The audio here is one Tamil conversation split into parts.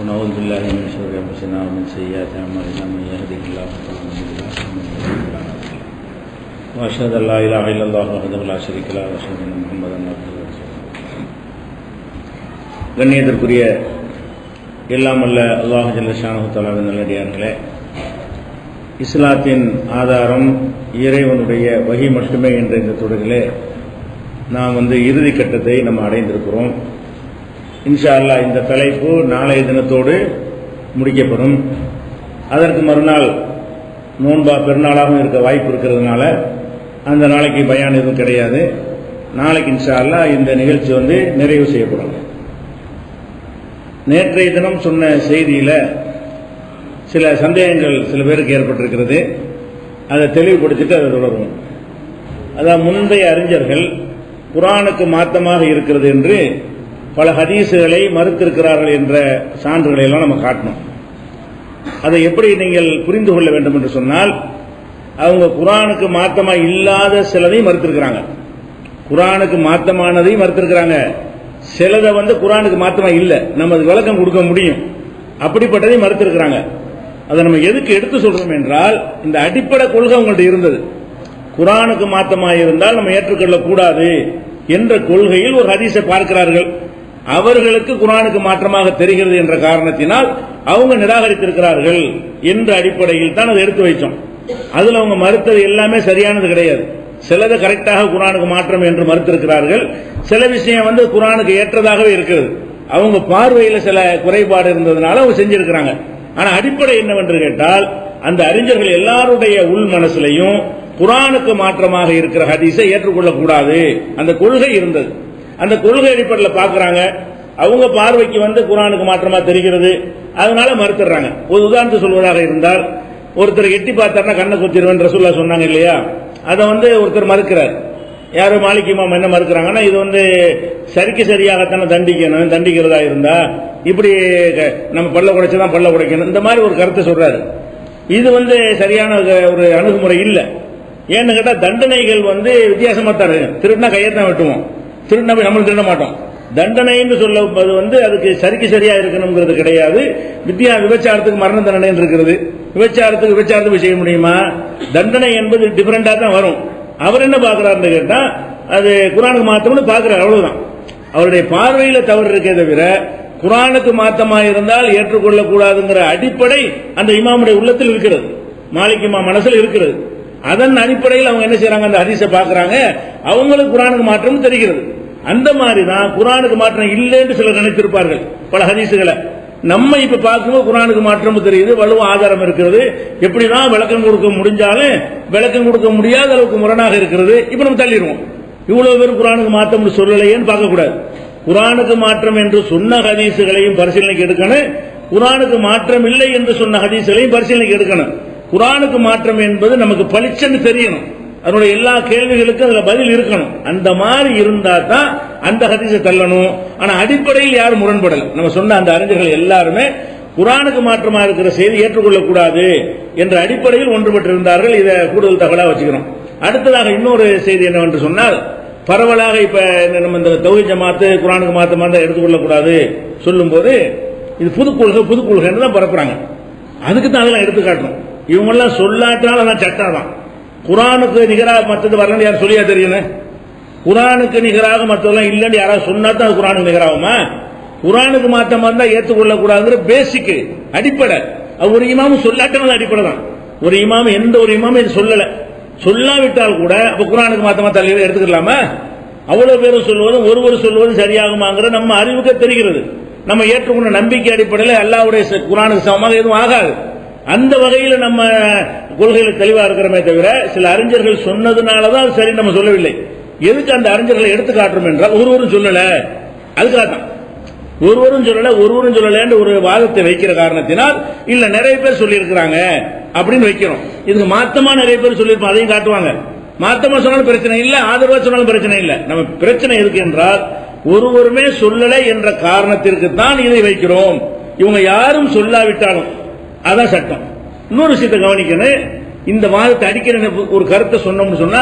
ونعوذ بالله من شرور أنفسنا ومن سيئات أعمالنا من يهده الله فلا مضل له ومن يضلل فلا هادي له وأشهد أن لا إله إلا الله وحده لا شريك له وأشهد أن محمدا عبده ورسوله. கண்ணியத்திற்குரிய எல்லாம் அல்ல அல்லாஹ் ஜல்ல ஷானஹு தஆலாவின் நல்லடியார்களே, இஸ்லாத்தின் ஆதாரம் இறைவனுடைய வஹி மட்டுமே என்ற இந்த தொடரிலே நாம் இறுதி கட்டத்தை நம்ம அடைந்திருக்கிறோம். இன்ஷா அல்லாஹ் இந்த தலைப்பு நாளைய தினத்தோடு முடிக்கப்படும். அதற்கு மறுநாள் நோன்பா பெருநாளாகவும் இருக்க வாய்ப்பு இருக்கிறதுனால அந்த நாளைக்கு பயான் எதுவும் கிடையாது. நாளைக்கு இன்ஷா அல்லாஹ் இந்த நிகழ்ச்சி நிறைவு செய்யப்படும். நேற்றைய தினம் சொன்ன செய்தியில சில சந்தேகங்கள் சில பேருக்கு ஏற்பட்டிருக்கிறது. அதை தெளிவுபடுத்திட்டு அதை தொடரும். அதாவது முந்தைய அறிஞர்கள் குர்ஆனுக்கு மாத்தமாக இருக்கிறது என்று பல ஹதீசுகளை மறுத்திருக்கிறார்கள் என்ற சான்றுகளை எல்லாம் நம்ம காட்டணும். அதை எப்படி நீங்கள் புரிந்து கொள்ள வேண்டும் என்று சொன்னால், அவங்க குர்ஆனுக்கு மாத்தமா இல்லாத சிலதையும் மறுத்திருக்கிறாங்க, குர்ஆனுக்கு மாத்தமானதையும் மறுத்திருக்கிறாங்க. சிலதை குர்ஆனுக்கு மாத்தமா இல்ல, நம்ம அது விளக்கம் கொடுக்க முடியும், அப்படிப்பட்டதையும் மறுத்திருக்கிறாங்க. அதை நம்ம எதுக்கு எடுத்து சொல்றோம் என்றால், இந்த அடிப்படை கொள்கை அவங்கள்ட்ட இருந்தது. குர்ஆனுக்கு மாத்தமா இருந்தால் நம்ம ஏற்றுக்கொள்ள கூடாது என்ற கொள்கையில் ஒரு ஹதீஸை பார்க்கிறார்கள். அவர்களுக்கு குர்ஆனுக்கு மாற்றமாக தெரிகிறது என்ற காரணத்தினால் அவங்க நிராகரித்திருக்கிறார்கள் என்ற அடிப்படையில் தான் அதை எடுத்து வைச்சோம். அதுல அவங்க மறுத்தது எல்லாமே சரியானது கிடையாது. சிலதை கரெக்டாக குர்ஆனுக்கு மாற்றம் என்று மறுத்திருக்கிறார்கள். சில விஷயம் குர்ஆனுக்கு ஏற்றதாகவே இருக்கிறது. அவங்க பார்வையில் சில குறைபாடு இருந்ததுனால அவங்க செஞ்சிருக்கிறாங்க. ஆனா அடிப்படை என்னவென்று கேட்டால், அந்த அறிஞர்கள் எல்லாருடைய உள் மனசுலையும் குர்ஆனுக்கு மாற்றமாக இருக்கிற ஹதீஸை ஏற்றுக்கொள்ளக்கூடாது அந்த கொள்கை இருந்தது. அந்த கொள்கை அடிப்படையில் பார்க்கிறாங்க. அவங்க பார்வைக்கு குர்ஆனுக்கு மாற்றமா தெரிகிறது, அதனால மறுத்துறாங்க. ஒரு உதாரணத்தை சொல்வதாக இருந்தால், ஒருத்தர் எட்டி பார்த்தாருன்னா கண்ணை குத்திடுவேன் ரசூலுல்லாஹ் சொன்னாங்க இல்லையா, அதை ஒருத்தர் மறுக்கிறார். யாரு மாலிக் இமாம் என்ன மறுக்கிறாங்கன்னா, இது சரிக்கு சரியாகத்தானே தண்டிக்கணும், தண்டிக்கிறதா இருந்தா இப்படி நம்ம பல்ல குடைச்சதான் பல்ல குடைக்கணும், இந்த மாதிரி ஒரு கருத்தை சொல்றாரு. இது சரியான ஒரு அணுகுமுறை இல்ல. ஏன்னு கேட்டா தண்டனைகள் வித்தியாசமா தான் இருக்கு. திருடினா கையத்தான் வெட்டுவோம், திருடினா போய் நம்மளும் திருட மாட்டோம். தண்டனைன்னு சொல்லுவது அதுக்கு சரிக்கு சரியா இருக்கணுங்கிறது கிடையாது. விபச்சாரத்துக்கு மரண தண்டனை இருக்கிறது, விபச்சாரத்துக்கு செய்ய முடியுமா? தண்டனை என்பது டிஃபரெண்டா தான் வரும். அவர் என்ன பாக்குறாருன்னு கேட்டா, அது குர்ஆனுக்கு மாத்தம்னு பாக்குறாரு, அவ்வளவுதான். அவருடைய பார்வையில தவறு இருக்கே தவிர குர்ஆனுக்கு மாத்தமா இருந்தால் ஏற்றுக்கொள்ள கூடாதுங்கிற அடிப்படை அந்த இமாமுடைய உள்ளத்தில் இருக்கிறது, மாலிக் இமாம் மனசில் இருக்கிறது. அதன் அடிப்படையில் அவங்க என்ன செய்யறாங்க, அந்த ஹதீஸை பாக்குறாங்க, அவங்களுக்கு குர்ஆனுக்கு மாற்றம் தெரிகிறது. அந்த மாதிரி தான் குர்ஆனுக்கு மாற்றம் இல்லைன்னு சிலர் நினைத்திருப்பார்கள் பல ஹதீஸுகளை. நம்ம இப்ப பார்க்கும்போது குர்ஆனுக்கு மாற்றம் தெரியுது, வலுவ ஆதாரம் இருக்கிறது. எப்படிதான் விளக்கம் கொடுக்க முடிஞ்சாலும் விளக்கம் கொடுக்க முடியாத அளவுக்கு முரணாக இருக்கிறது. இப்ப நம்ம தள்ளிடுவோம். இவ்வளவு பேர் குர்ஆனுக்கு மாற்றம் சொல்லலையேன்னு பார்க்க கூடாது. குர்ஆனுக்கு மாற்றம் என்று சொன்ன ஹதீஸுகளையும் பரிசீலனைக்கு எடுக்கணும், குர்ஆனுக்கு மாற்றம் இல்லை என்று சொன்ன ஹதீஸுகளையும் பரிசீலனைக்கு எடுக்கணும். குர்ஆனுக்கு மாற்றம் என்பது நமக்கு பளிச்சென்று தெரியணும், அதனுடைய எல்லா கேள்விகளுக்கும் அதுல பதில் இருக்கணும். அந்த மாதிரி இருந்தா தான் அந்த ஹதீஸை தள்ளணும். ஆனா அடிப்படையில் யாரும் முரண்படல. நம்ம சொன்ன அந்த அறிஞர்கள் எல்லாருமே குர்ஆனுக்கு மாற்றமா இருக்கிற செய்தி ஏற்றுக்கொள்ளக்கூடாது என்ற அடிப்படையில் ஒன்றுபட்டிருந்தார்கள். இதை கூடுதல் தகவலா வச்சுக்கிறோம். அடுத்ததாக இன்னொரு செய்தி என்னவென்று சொன்னால், பரவலாக இப்ப நம்ம இந்த தௌஹீத் ஜமாத்து குர்ஆனுக்கு மாற்றமா தான் எடுத்துக்கொள்ளக்கூடாது சொல்லும் போது, இது புது கொள்கை தான் பரப்புறாங்க. அதுக்கு தான் அதெல்லாம் எடுத்து காட்டணும். இவங்க எல்லாம் சொல்லாட்டாலும் அதான் சட்டாதான். குர்ஆனுக்கு நிகராக மற்றது வரலன்னு யாரும் சொல்லியா தெரியணும்? குர்ஆனுக்கு நிகராக மற்றதெல்லாம் இல்லைன்னு யாராவது சொன்னா தான் அது குர்ஆனுக்கு நிகராகுமா? குர்ஆனுக்கு மாத்தமா இருந்தா ஏற்றுக்கொள்ளக்கூடாதுங்கிற பேசிக் அடிப்படை. ஒரு இமாமும் சொல்லாட்டாலும் அடிப்படை தான். ஒரு இமாம் எந்த ஒரு இமாமும் இது சொல்லாவிட்டால் கூட அப்ப குர்ஆனுக்கு மாத்தமா தள்ளி எடுத்துக்கலாமா? அவ்வளவு பேரும் சொல்வதும் ஒருவர் சொல்வதும் சரியாகுமாங்கிற நம்ம அறிவுக்கு தெரிகிறது. நம்ம ஏற்றுக்கொண்ட நம்பிக்கை அடிப்படையில் அல்லாஹ்வுடைய குர்ஆனுக்கு சமமாக எதுவும் ஆகாது. அந்த வகையில் நம்ம கொள்கையில தெளிவா இருக்கிறோமே தவிர, சில அறிஞர்கள் சொன்னதுனாலதான் சரி நம்ம சொல்லவில்லை. எதுக்கு அந்த அறிஞர்களை எடுத்து காட்டுறோம் என்றால், ஒருவரும் சொல்லல, அதுக்காகத்தான். ஒருவரும் சொல்லல ஒரு வாதத்தை வைக்கிற காரணத்தினால், இல்ல நிறைய பேர் சொல்லி இருக்கிறாங்க அப்படின்னு வைக்கிறோம். இதுக்கு மாத்தமா நிறைய பேர் சொல்லியிருப்போம், அதையும் காட்டுவாங்க. மாத்தமா சொன்னாலும் பிரச்சனை இல்ல, ஆதரவா சொன்னாலும் பிரச்சனை இல்ல. நம்ம பிரச்சனை எதுக்கு என்றால், ஒருவருமே சொல்லலை என்ற காரணத்திற்கு தான் இதை வைக்கிறோம். இவங்க யாரும் சொல்லாவிட்டாலும் அதான் சட்டம். இன்னொரு விஷயத்தை கவனிக்கணும். இந்த வாதத்தை அடிக்கிற ஒரு கருத்தை சொன்னோம்னு சொன்னா,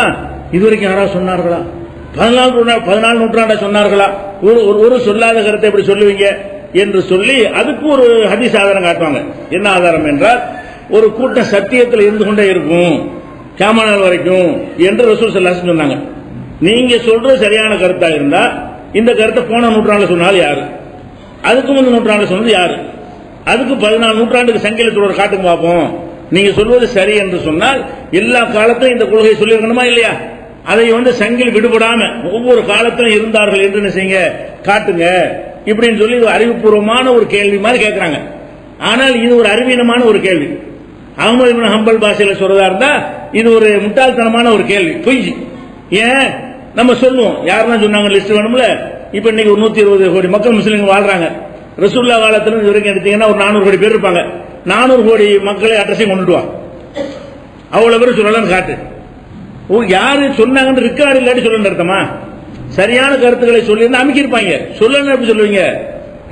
இதுவரைக்கும் யாராவது சொன்னார்களா? 14 நூற்றாண்டா சொன்னார்களா? ஒரு சொல்லாத கருத்தை எப்படி சொல்லுவீங்க? என்று சொல்லி அதுக்கு ஒரு ஹதீஸ் ஆதாரம் காட்டுவாங்க. என்ன ஆதாரம் என்றால், ஒரு கூட்டம் சத்தியத்தில் இருந்து கொண்டே இருக்கும் கியாம நாள் வரைக்கும் என்று ரசூல் ஸல்லல்லாஹு அலைஹி வஸல்லம் சொன்னாங்க. நீங்க சொல்றது சரியான கருத்தா இருந்தா இந்த கருத்தை போன நூற்றாண்டு சொன்னால் யாரு, அதுக்கு முந்தைய நூற்றாண்டு சொன்னது யாரு, அதுக்கு 14 நூற்றாண்டுக்கு சங்கிலத்தோட காட்டுங்க பார்ப்போம். நீங்க சொல்வது சரி என்று சொன்னால் எல்லா காலத்திலும் இந்த கொள்கையை சொல்லியிருக்கணுமா இல்லையா? அதை சங்கில் விடுபடாம ஒவ்வொரு காலத்திலும் இருந்தார்கள் என்று என்ன செய்யுங்க, காட்டுங்க இப்படின்னு சொல்லி இது அறிவுபூர்வமான ஒரு கேள்வி மாதிரி கேட்கிறாங்க. ஆனால் இது ஒரு அறிவீனமான ஒரு கேள்வி. அஹ்மது இப்னு ஹம்பல் பாஷையில சொல்றதா இருந்தா இது ஒரு முட்டாள்தனமான ஒரு கேள்வி, பொய். ஏன் நம்ம சொல்லுவோம், யாரெல்லாம் சொன்னாங்க லிஸ்ட் வேணும்ல. இப்ப இன்னைக்கு ஒரு 120 கோடி மக்கள் முஸ்லீம்கள் வாழ்றாங்க. ரசூலுல்லாஹ் காலத்துல இது வரைக்கும் எடுத்தீங்கன்னா ஒரு 400 கோடி பேர் இருப்பாங்க. 400 கோடி மக்களை அட்ரஸையும் கொண்டுட்டு வா, அவ்வளவு பேர் சொல்லலாம்னு காட்டு. யாரு சொன்னாங்கன்னு ரெக்கார்டு இல்லாட்டி சொல்லணும் அர்த்தமா? சரியான கருத்துக்களை சொல்லி அமைக்கிருப்பாங்க. சொல்லணும் எப்படி சொல்லுவீங்க?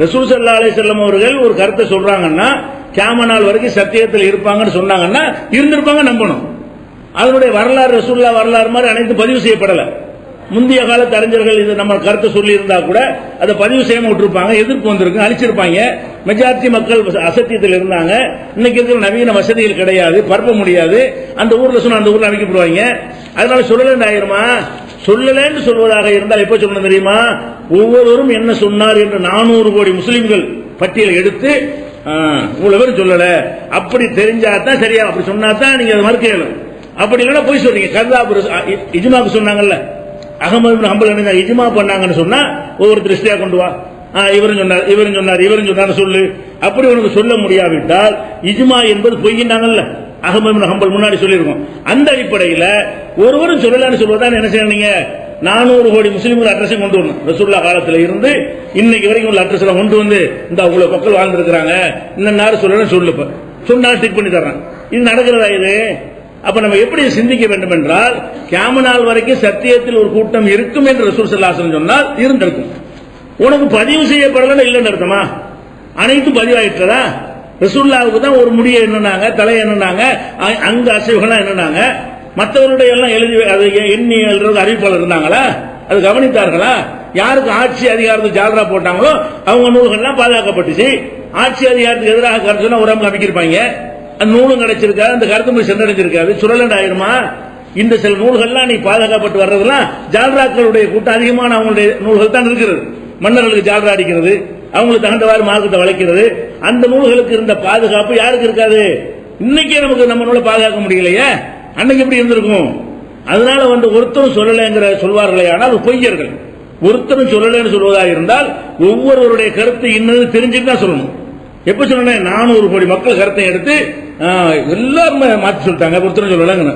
ரசூல் ஸல்லல்லாஹு அலைஹி வஸல்லம் அவர்கள் ஒரு கருத்தை சொல்றாங்கன்னா கியாம நாள் வரைக்கும் சத்தியத்தில் இருப்பாங்கன்னு சொன்னாங்கன்னா இருந்திருப்பாங்க, நம்பணும். அதனுடைய வரலாறு ரசூலுல்லாஹ் வரலாறு மாதிரி அனைத்து பதிவு செய்யப்படல. முந்தைய காலத்து அறிஞர்கள் இது நம்ம கருத்தை சொல்லி இருந்தா கூட அதை பதிவு செய்யாம விட்டுருப்பாங்க, எதிர்ப்பு வந்திருக்கு, அழிச்சிருப்பாங்க. மெஜாரிட்டி மக்கள் அசத்தியத்தில் இருந்தாங்க. இன்னைக்கு இருக்கிற நவீன வசதிகள் கிடையாது, பரப்ப முடியாது. அந்த ஊர்ல சொன்ன அந்த ஊர்ல அமைக்கப்படுவாங்க. அதனால சொல்லலன்னு ஆயிருமா? சொல்லலன்னு சொல்வதாக இருந்தால் எப்ப சொல்லணும் தெரியுமா? ஒவ்வொருவரும் என்ன சொன்னார் என்று 400 கோடி முஸ்லிம்கள் பட்டியலை எடுத்து இவ்வளவு பேர் சொல்லல அப்படி தெரிஞ்சாதான் சரியா, அப்படி சொன்னாதான் நீங்க அதை மறுக்கணும். அப்படி இல்லைன்னா போய் சொல்றீங்க. கர்தாபுர் இஜ்மாக்கு சொன்னாங்கல்ல, அஹ்மது இப்னு ஹம்பல் என்ன இஜ்மா பண்ணாங்கன்னு சொன்னா ஒவ்வொருத்தர் லிஸ்டியா கொண்டு வா, இவரும் சொன்னார் இவரும் சொன்னார் இவரும் சொன்னார் சொல்லு. அப்படி உனக்கு சொல்ல முடியாவிட்டால் இஜ்மா என்பது பொய்யினாங்கல்ல, அஹ்மது இப்னு ஹம்பல் முன்னாடி சொல்லியிருக்கோம். அந்த அடிப்படையில் ஒருவரும் சொல்லலான்னு சொல்வதான் என்ன செய்யறீங்க? 400 கோடி முஸ்லீம்கள் அட்ரஸை கொண்டு வரணும். ரசூலுல்லாஹ் காலத்துல இருந்து இன்னைக்கு வரைக்கும் உள்ள அட்ரஸ் எல்லாம் கொண்டு வந்து இந்த அவ்வளவு மக்கள் வாழ்ந்திருக்கிறாங்க, இந்த நேரம் சொல்லலன்னு சொல்லுப்ப சொன்னா டிக் பண்ணி தர்றான். இது நடக்கிறதா இது? அப்ப நம்ம எப்படி சிந்திக்க வேண்டும் என்றால், கியாம நாள் வரைக்கும் சத்தியத்தில் ஒரு கூட்டம் இருக்கும் என்று ரசூல் ஸல்லல்லாஹு அலைஹி வஸல்லம் சொன்னால் இருந்திருக்கும். உனக்கு பதிவு செய்யப்படலன்னு இல்லைன்னு அர்த்தமா? அனைத்தும் பதிவாயிட்டதா? ரசூலுல்லாஹ்வுக்கு தான் ஒரு முடியை என்னன்னாங்க, தலை என்னன்னாங்க, அங்க அசைவுகளா என்னன்னாங்க, மற்றவருடைய எல்லாம் எழுதி அதை எண்ணி எழுதுறது அறிவிப்பாளர் இருந்தாங்களா? அது கவனித்தார்களா? யாருக்கு ஆட்சி அதிகாரத்துக்கு ஜால்ரா போட்டாங்களோ அவங்க நூல்கள்லாம் பாதுகாக்கப்பட்டுச்சு. ஆட்சி அதிகாரத்துக்கு எதிராக கருத்து சொன்னா ஒரு அமைக்கிருப்பாங்க, அந்த நூலும் கிடைச்சிருக்காது, அந்த கருத்து போய் சென்றடைஞ்சிருக்காது, சுழலண்ட் ஆயிருமா? இந்த சில நூல்கள்லாம் நீ பாதுகாக்கப்பட்டு வர்றதுலாம் ஜால்ராக்களுடைய கூட்டம் அதிகமான அவங்களுடைய நூல்கள் தான் இருக்கிறது. மன்னர்களுக்கு ஜால்ரா அடிக்கிறது, அவங்களுக்கு தகுந்தவாறு மார்க்கத்தை வளைக்கிறது, அந்த நூல்களுக்கு இருந்த பாதுகாப்பு யாருக்கு இருக்காது? இன்னைக்கே நமக்கு நம்ம நூலை பாதுகாக்க முடியலையே, அன்னைக்கு எப்படி இருந்திருக்கும்? அதனால ஒருத்தரும் சொல்லலைங்கிற சொல்வார்களே, ஆனால் பொய்யர்கள். ஒருத்தரும் சொல்லலைன்னு சொல்வதாக இருந்தால் ஒவ்வொருவருடைய கருத்து இன்னது தெரிஞ்சுட்டு தான் சொல்லணும். எப்ப சொல்லணும்? 400 கோடி மக்கள் கருத்தை எடுத்து எல்லாரும் மாற்றி சொல்லிட்டாங்க, ஒருத்தரும் சொல்லலங்க.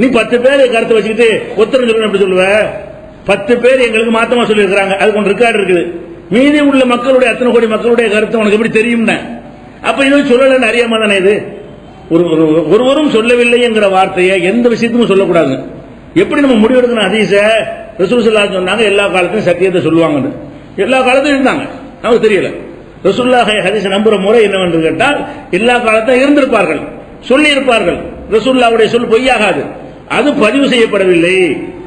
நீ 10 பேர் கருத்தை வச்சுக்கிட்டு ஒருத்தரும் சொல்லணும் எப்படி சொல்லுவ? 10 பேர் எங்களுக்கு மாத்தமா சொல்லி இருக்கிறாங்க, அதுக்கு ஒன்று ரெக்கார்டு இருக்குது. மீதி உள்ள மக்களுடைய அத்தனை கோடி மக்களுடைய கருத்து உனக்கு எப்படி தெரியும்? அப்ப இது சொல்லலன்னு அறியாம தானே இது? ஒருவரும் சொல்லவில்லை என்கிற வார்த்தையை எந்த விஷயத்துக்கும் சொல்லக்கூடாது. எப்படி நம்ம முடிவெடுக்கணும்? ஹதீஸ ரசூல் ஸல்லல்லாஹு அலைஹி வஸல்லம் சொன்னாங்க எல்லா காலத்திலும் சத்தியத்தை சொல்லுவாங்கன்னு. எல்லா காலத்திலும் இருந்தாங்க, நமக்கு தெரியல. ரசூலுல்லாஹ் ஹதீஸ நம்புற முறை என்னவென்று கேட்டால் எல்லா காலத்திலும் இருந்திருப்பார்கள், சொல்லி இருப்பார்கள். ரசூலுல்லாஹ்வுடைய சொல் பொய்யாகாது. அது பதிவு செய்யப்படவில்லை,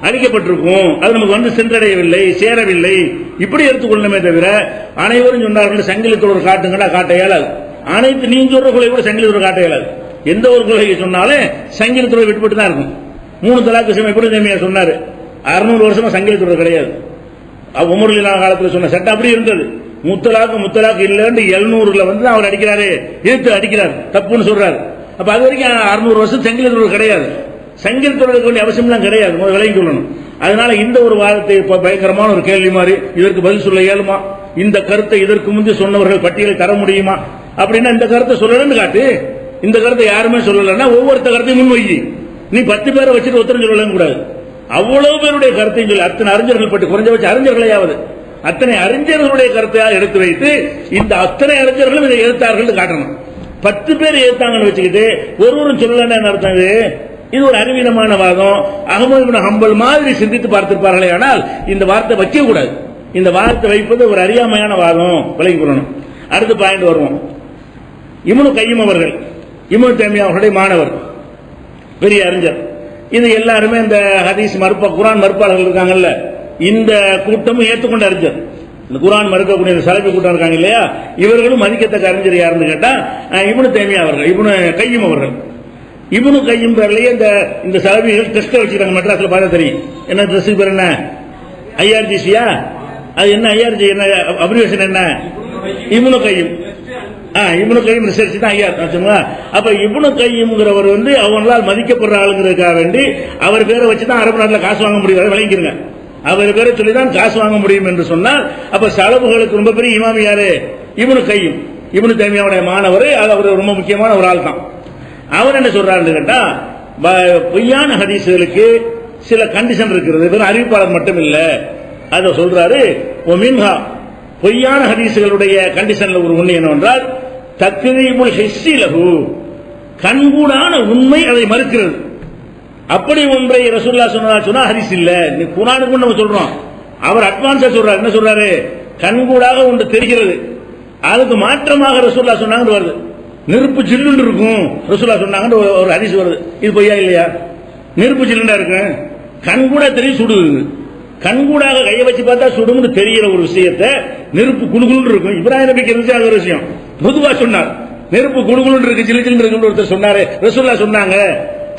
அழிக்கப்பட்டிருக்கும், அது நமக்கு சென்றடையவில்லை, சேரவில்லை, இப்படி எடுத்துக்கொள்ளணுமே தவிர அனைவரும் சொன்னார்கள் சங்கிலித்தோடு காட்டுங்கடா காட்ட இயலாது. அனைத்து நீங்க சொல்ற கொலை கூட சங்கிலித்தோடு காட்ட இயலாது. எந்த ஒரு கொள்கையை சொன்னாலும் சங்கிலித்தோடு விட்டுப்பட்டு தான் இருக்கும். 3 தலாக் விஷயம் எப்படி தேமையா சொன்னாரு? 600 வருஷமா சங்கிலித்தோடு கிடையாது. உமர் இல்லாத காலத்தில் சொன்ன சட்டம் அப்படி இருந்தது. முத்தலாக்கு இல்லன்னு 700ல அவர் அடிக்கிறாரு, எதிர்த்து அடிக்கிறார், தப்புன்னு சொல்றாரு. அப்ப அது வரைக்கும் 600 வருஷம் சங்கிலித்தோடு கிடையாது. சங்கிலித்தோடு வேண்டிய அவசியம் கிடையாது, விலையும் சொல்லணும். அதனால இந்த ஒரு வாதத்தை பயங்கரமான ஒரு கேள்வி மாதிரி இதற்கு பதில் சொல்ல இயலுமா? இந்த கருத்தை இதற்கு முந்தைய சொன்னவர்கள் பட்டியலை தர முடியுமா? அப்படின்னா இந்த கருத்தை சொல்லலன்னு காட்டு. இந்த கருத்தை யாருமே சொல்லலன்னா ஒவ்வொருத்த கருத்தையும் முன்வைக்கி. நீ 10 பேரை வச்சுட்டு ஒருத்தரும் சொல்லலாம் கூடாது. அவ்வளவு பேருடைய கருத்தையும் சொல்லி அத்தனை அறிஞர்கள் பற்றி குறைஞ்சபட்ச அறிஞர்களையாவது அத்தனை அறிஞர்களுடைய கருத்தையாக எடுத்து வைத்து இந்த அத்தனை அறிஞர்களும் இதை எதிர்த்தார்கள் காட்டணும். 10 பேர் எதிர்த்தாங்கன்னு வச்சுக்கிட்டு ஒருவரும் சொல்லலன்னு அர்த்தம். இது ஒரு அறிவீனமான வாதம். அஹ்மது இப்னு ஹம்பல் மாதிரி சிந்தித்து பார்த்திருப்பார்களே, ஆனால் இந்த வார்த்தை வைக்க கூடாது. இந்த வார்த்தை வைப்பது ஒரு அறியாமையான வாதம், விலகிக் கொள்ளணும். அடுத்த பாயிண்ட் வருவோம். இப்னு கையிம் அவர்கள் இப்னு தைமியா அவர்களுடைய மாணவர், பெரிய அறிஞர். இது எல்லாருமே இந்த ஹதீஸ் குர்ஆன் மறுப்பாளர்கள் இருக்காங்கல்ல, இந்த கூட்டமும் ஏற்றுக்கொண்ட அறிஞர். இந்த குர்ஆன் மறுக்கக்கூடிய சலபி கூட்டம் இருக்காங்க இல்லையா, இவர்களும் மதிக்கத்தக்க அறிஞர் யாருன்னு கேட்டா இப்னு தைமியா அவர்கள், இப்னு கையும் அவர்கள். இப்னு கையும் பேர்லயே இந்த சலபிகள் டெஸ்ட் வச்சுக்கிறாங்க. மெட்ராஸ்ல பார்த்தா தெரியும். என்ன டெஸ்ட் பேர் என்ன? IRGCயா? அது என்ன IRG என்ன அப்ரிவேஷன் என்ன? இப்னு கையும். இப்னு கையும் ரிசர்ச் தான் ஐயா. அப்ப இப்னு கையும்ங்கிறவர் அவங்களால் மதிக்கப்படுற ஆளுங்கிறதுக்காக வேண்டி அவர் பேரை வச்சுதான் அரபு நாட்டில் காசு வாங்க முடியும். விளங்கிருங்க, அவர் பேரை சொல்லிதான் காசு வாங்க முடியும் என்று சொன்னால் அப்ப சலபுகளுக்கு ரொம்ப பெரிய இமாம் யாரு? இப்னு கையும். இப்னு தைமியாவுடைய மாணவர். அவர் ரொம்ப முக்கியமான ஒரு ஆள் தான். அவர் என்ன சொல்றாருன்னு கேட்டா, பொய்யான ஹதீஸ்களுக்கு சில கண்டிஷன் இருக்கிறது, வெறும் அறிவிப்பாளர் மட்டும் இல்ல. அதை சொல்றாரு. ஒமின்ஹா, பொய்யான ஹதீஸ்களுடைய கண்டிஷன்ல ஒரு உண்மை என்னவென்றால் தக்ரீபுல் ஹிஸ்ஸி லஹு, கண்கூடான உண்மை அதை மறுக்கிறது. அப்படி ஒன்றை ரசூலுல்லாஹ் சொன்னா ஹதீஸ் இல்ல. குர்ஆனுக்கு நம்ம சொல்றோம், அவர் அட்வான்ஸா சொல்றாரு. என்ன சொல்றாரு? கண்கூடாக ஒன்று தெரிகிறது, அதுக்கு மாற்றமாக ரசூலுல்லாஹ் சொன்னாங்கன்னு வருது. நெருப்பு ஜில்லுன்னு இருக்கும் ரசூலுல்லாஹ் சொன்னாங்கன்னு ஒரு ஹதீஸ் வருது. இது பொய்யா இல்லையா? நெருப்பு ஜில்லுண்டா இருக்கு, கண்கூட தெரியும் சுடுது. கண்கூடாக கையை வச்சு பார்த்தா சுடும்னு தெரிகிற ஒரு விஷயத்தை நெருப்பு குழுகுன்னு இருக்கும். இப்ராஹிம் நபிக்கு இருந்துச்சு அது ஒரு விஷயம். பொதுவா சொன்னார், நெருப்பு குழுகுன்னு இருக்கு, ஜிலு ஜில்லுன்னு இருக்குன்னு ஒருத்தர் சொன்னாரு, ரசூலுல்லாஹ் சொன்னாங்க.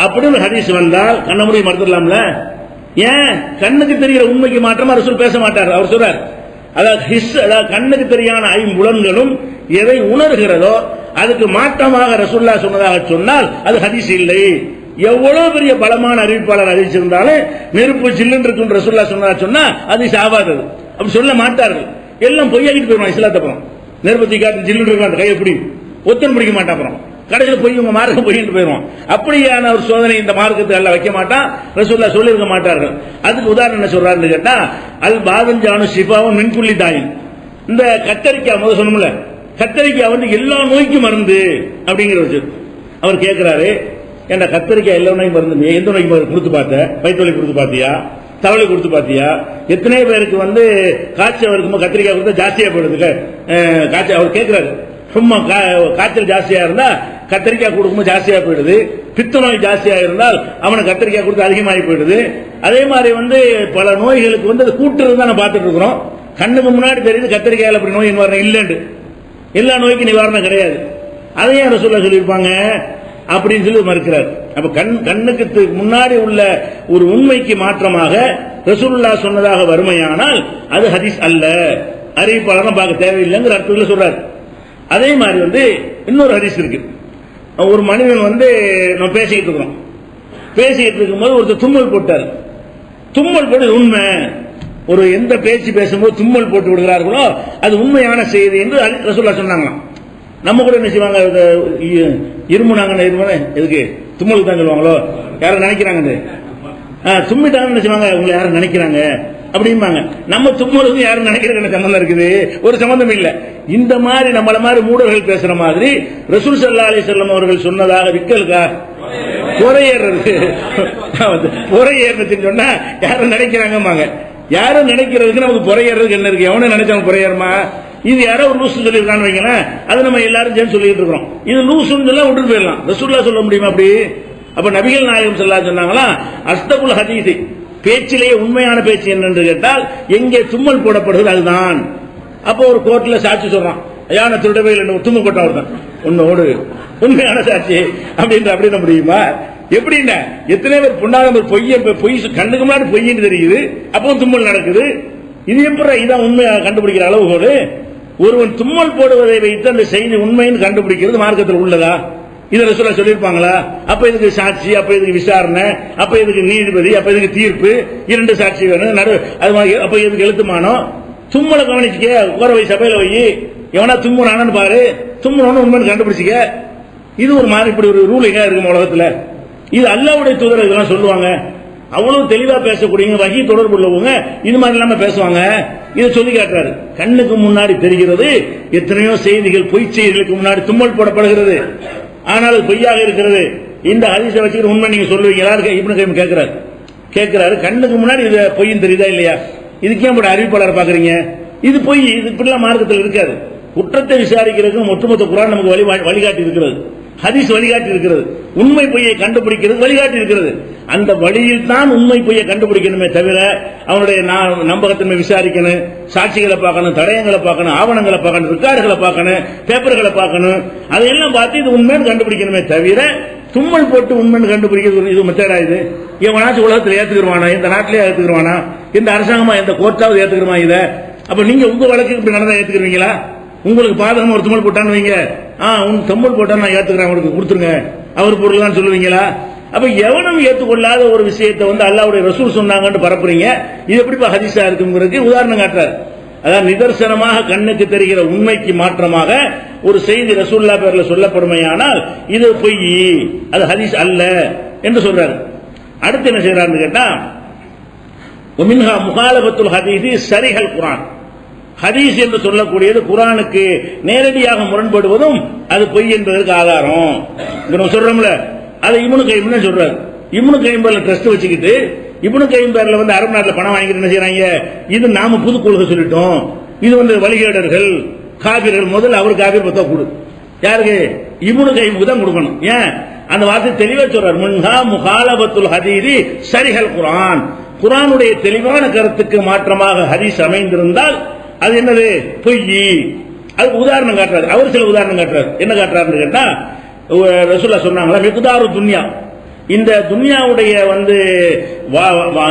அப்படின்னு ஹதீஸ் வந்தால் கண்ண மூடி மறுத்துடலாம்ல? ஏன்? கண்ணுக்கு தெரிகிற உண்மைக்கு மாற்றமா ரசூல் பேச மாட்டார். அவர் சொல்றார், அதாவது கண்ணுக்கு தெரியான ஐம்புலன்களும் எதை உணர்கிறதோ அதுக்கு மாற்றமாக ரசூலுல்லாஹ் சொன்னதாக சொன்னால் அது ஹதீஸ் இல்லை. எவ்வளவு பெரிய பலமான அறிவிப்பாளர் அறிவிச்சிருந்தாலும் நெருப்பு ஜில்லுன்னு இருக்கும் ரசூலுல்லாஹ் சொன்னா அது ஆகாது. அப்படி சொல்ல மாட்டார்கள். எல்லாம் பொய்யாக்கிட்டு போயிடுவான் இஸ்லாத்தை. அப்புறம் நெருப்பத்தை காட்டு ஜில்லுன்னு இருக்கும், கையை பிடி ஒத்தன் பிடிக்க மாட்டான். அப்புறம் கடைசியில் போய் உங்க மார்க்கம் பொய்ன்னு போயிடுவான். அப்படியான ஒரு சோதனை இந்த மார்க்கத்தை எல்லாம் வைக்க மாட்டான், ரசூலுல்லாஹ் சொல்லியிருக்க மாட்டார்கள். அதுக்கு உதாரணம் என்ன சொல்றாருன்னு கேட்டா, அல் பாதஞ்சானு ஷிஃபாவும் மின்குள்ளி தாயின், இந்த கத்தரிக்காய் முதல் சொன்னோம்ல, கத்தரிக்காய் எல்லா நோய்க்கும் மருந்து அப்படிங்கிற விஷயம். அவர் கேட்கிறாரு, ஏன்னா கத்தரிக்காய் எல்லா நோய்க்கும் மருந்து, எந்த நோய்க்கு மருந்து கொடுத்து பார்த்த? வயிற்று வலி கொடுத்து பார்த்தியா? தவளை கொடுத்து பார்த்தியா? எத்தனை பேருக்கு காய்ச்சல் இருக்கும்போது கத்திரிக்காய் கொடுத்தா ஜாஸ்தியா போயிடுது காய்ச்சல். அவர் கேட்கிறாரு, சும்மா காய்ச்சல் ஜாஸ்தியா இருந்தா கத்திரிக்காய் கொடுக்கும்போது ஜாஸ்தியா போயிடுது, பித்த நோய் ஜாஸ்தியா இருந்தால் அவனுக்கு கத்திரிக்காய் கொடுத்து அதிகமாகி போயிடுது. அதே மாதிரி பல நோய்களுக்கு அது கூட்டுறது தான் பார்த்துட்டு இருக்கிறோம். கண்ணுக்கு முன்னாடி தெரியுது கத்திரிக்காயில் அப்படி நோய் நிவாரணம் இல்லைன்னு. எல்லா நோய்க்கும் நிவாரணம் கிடையாது. அதையும் ரசூலுல்லாஹ் சொல்லியிருப்பாங்க அப்படின்னு சொல்லி மறுக்கிறார். அப்ப கண்ணுக்கு முன்னாடி உள்ள ஒரு உண்மைக்கு மாற்றமாக ரசூலுல்லாஹ் சொன்னதாக வறுமையானால் அது ஹதீஸ் அல்ல, அறிவிப்பாளர் பார்க்க தேவையில்லைங்கிற அர்த்தத்தில் சொல்றாரு. அதே மாதிரி இன்னொரு ஹதீஸ் இருக்கு. ஒரு மனிதன் நம்ம பேசிக்கிட்டு இருக்கிறோம், பேசிக்கிட்டு இருக்கும்போது ஒருத்தர் தும்மல் போட்டார். தும்மல் போட்டு உண்மை, ஒரு எந்த பேச்சு பேசும்போது தும்மல் போட்டு விடுகிறார்களோ அது உண்மையான செய்தி என்று ரசூலுல்லாஹ் சொன்னாங்களாம். நம்ம கூட என்ன செய்வாங்க, இருமுனாங்க, எதுக்கு தும்மலுக்கு தான் சொல்லுவாங்களோ, யாரும் நினைக்கிறாங்க தும்மிட்டாங்கன்னு என்ன செய்வாங்க, உங்களை யாரும் நினைக்கிறாங்க அப்படிம்பாங்க. நம்ம தும்மலுக்கு யாரும் நினைக்கிறது சம்பந்தம் இருக்குது? ஒரு சம்பந்தம் இல்லை. இந்த மாதிரி நம்மள மாதிரி மூடர்கள் பேசுற மாதிரி ரசூல் ஸல்லல்லாஹு அலைஹி வஸல்லம் அவர்கள் சொன்னதாக விக்கலுக்கா பொறையேறது, பொறையேறதுன்னு சொன்னா யாரும் நினைக்கிறாங்க. யாரும் நினைக்கிறதுக்கு நமக்கு பொறையேறதுக்கு என்ன இருக்கு? எவனை நினைச்சவங்க பொறையேறுமா? இது யாரோ ஒரு லூசு சொல்லியிருக்கான்னு வைங்களேன், அது நம்ம எல்லாரும் சேர்ந்து சொல்லிட்டு இருக்கிறோம். இது லூசுன்னு சொல்ல விட்டு போயிடலாம். ரசூலுல்லாஹ் சொல்ல முடியுமா அப்படி? அப்ப நபிகள் நாயகம் ஸல்லல்லாஹு சொன்னாங்களா, அஸ்தகுல் ஹதீஸ், பேச்சிலேயே உண்மையான பேச்சு என்னன்னு கேட்டால் எங்கே தும்மல் போடப்படுகிறது அதுதான். அப்ப ஒரு கோர்ட்ல சாட்சி சொல்றான், ஐயான திருடவே இல்லை, தும்மல் போட்டா தான் உன்னோடு உண்மையான சாட்சி அப்படின்ற முடியுமா? எப்படின்னா எத்தனை பேர் பொண்ணாத பொய் கண்ணுக்கு முன்னாடி பொய்ன்னு தெரியுது, அப்போ தும்மல் நடக்குது. இது எப்படி இதான் உண்மையை கண்டுபிடிக்கிற அளவுகோடு? ஒருவன் தும்மல் போடுவதை வைத்து அந்த செய்தி உண்மைன்னு கண்டுபிடிக்கிறது மார்க்கத்தில் உள்ளதா? இதை ரசூலுல்லாஹ் சொல்லியிருப்பாங்களா? அப்ப இதுக்கு சாட்சி, அப்ப இதுக்கு விசாரணை, அப்ப இதுக்கு நீதிபதி, அப்ப இதுக்கு தீர்ப்பு, இரண்டு சாட்சி வேணும், அப்ப இதுக்கு எழுத்துமானோ? தும்மலை கவனிச்சுக்க, உட்கார வை, சபையில வை, எவனா தும்முறானு பாரு, தும்முறவனு உண்மைன்னு கண்டுபிடிச்சிக்க. இது ஒரு மாதிரி இப்படி ஒரு ரூலிங்கா இருக்கு உலகத்துல. இது அல்லாஹ்வுடைய தூதர் இதெல்லாம் சொல்லுவாங்க. அவ்வளவு தெளிவா பேசக்கூடிய வகி தொடர்பு உள்ளவங்க இது மாதிரி இல்லாம பேசுவாங்க. இதை சொல்லி காட்டுறாரு. கண்ணுக்கு முன்னாடி தெரிகிறது எத்தனையோ செய்திகள், பொய் செய்திகளுக்கு முன்னாடி தும்மல் போடப்படுகிறது, ஆனால் அது பொய்யாக இருக்கிறது. இந்த ஹதீஸை வச்சுக்கிற உண்மை நீங்க சொல்லுவீங்களா? இப்னு கைம் கேட்கிறாரு, கண்ணுக்கு முன்னாடி இது பொய்ன்னு தெரியுதா இல்லையா? இதுக்கே அப்படி அறிவிப்பாளர் பாக்குறீங்க? இது பொய், இது இப்படிலாம் மார்க்கத்தில் இருக்காது. குற்றத்தை விசாரிக்கிறதுக்கு ஒட்டுமொத்த குர்ஆன் நமக்கு வழிகாட்டி இருக்கிறது. ஹதீஸ் வழிகாட்டி இருக்கிறது. உண்மை பொய்யை கண்டுபிடிக்கிறது வழிகாட்டி இருக்கிறது. அந்த வழியில் தான் உண்மை பொய்யை கண்டுபிடிக்கணுமே தவிர அவனுடைய நம்பகத்தன்மை விசாரிக்கணும், சாட்சிகளை பார்க்கணும், தடயங்களை பார்க்கணும், ஆவணங்களை பார்க்கணும், ரெக்கார்டுகளை பார்க்கணும், பேப்பர்களை பார்க்கணும், அதையெல்லாம் பார்த்து இது உண்மைன்னு கண்டுபிடிக்கணுமே தவிர தும்மல் போட்டு உண்மைன்னு கண்டுபிடிக்கிறது இது மெத்தடா? இது எவனாச்சும் உலகத்தில் ஏத்துக்குருவானா? இந்த நாட்டிலே ஏத்துக்குருவானா? இந்த அரசாங்கமா எந்த கோர்ட்டாவது ஏத்துக்குருமா இத? அப்ப நீங்க உங்க வழக்கு இப்படி நடந்தா ஏத்துக்குருவீங்களா? உங்களுக்கு பாதகமா ஒரு தும்மல் போட்டான்னு வைங்க, உன் தும்மல் போட்டா நான் ஏத்துக்கிறேன், அவருக்கு கொடுத்துருங்க, அவர் பொருள் தான் சொல்லுவீங்களா? அப்ப எவனும் ஏற்றுக்கொள்ளாத ஒரு விஷயத்தை அல்லாஹ்வுடைய ரசூல் சொன்னாங்கன்னு பரப்புறீங்க. இது எப்படி ஹதீஸா இருக்குங்கிறதுக்கு உதாரணம் காட்டுறாரு. அதாவது நிதர்சனமாக கண்ணுக்கு தெரிகிற உண்மைக்கு மாற்றமாக ஒரு செய்தி ரசூலுல்லாஹ் பேர்ல சொல்லப்படுமையானால் இது பொய், அது ஹதீஸ் அல்ல என்று சொல்றாரு. அடுத்து என்ன செய்யறாருன்னு கேட்டா, மின்ஹா முகாலபத்துல் ஹதீஸி சரிஹல் குர்ஆன். ஹதீஸ் என்று சொல்லக்கூடியது குர்ஆனுக்கு நேரடியாக முரண்படுவதும் அது பொய் என்பதற்கு ஆதாரம். நம்ம சொல்றோம்ல, அதை இப்னு கைம் தான் சொல்றாரு. இப்னு கைம் பேர்ல ட்ரஸ்ட் வச்சுக்கிட்டு இப்னு கைம் பேர்ல அரபு நாட்டில் பணம் வாங்கிட்டு என்ன செய்யறாங்க, இது நாம புது கொள்கை சொல்லிட்டோம், இது வழிகேடர்கள் காபிர்கள், முதல்ல அவர் காபிர் பத்தா கொடு. யாருக்கு? இப்னு கைமுக்கு தான் கொடுக்கணும். ஏன்? அந்த வார்த்தை தெளிவா சொல்றார். முன்ஹா முகாலபத்துல் ஹதீஸி சரிஹல் குர்ஆன். குர்ஆனுடைய தெளிவான கருத்துக்கு மாற்றமாக ஹதீஸ் அமைந்திருந்தால் அது என்னது? பொய். அதுக்கு உதாரணம் காட்டுறாரு. அவர் சில உதாரணம் காட்டுறாரு. என்ன காட்டுறாருன்னு கேட்டா, ரசூலுல்லாஹ் சொன்னாங்களா, மிக்தாரு துன்யா, இந்த துன்யாவுடைய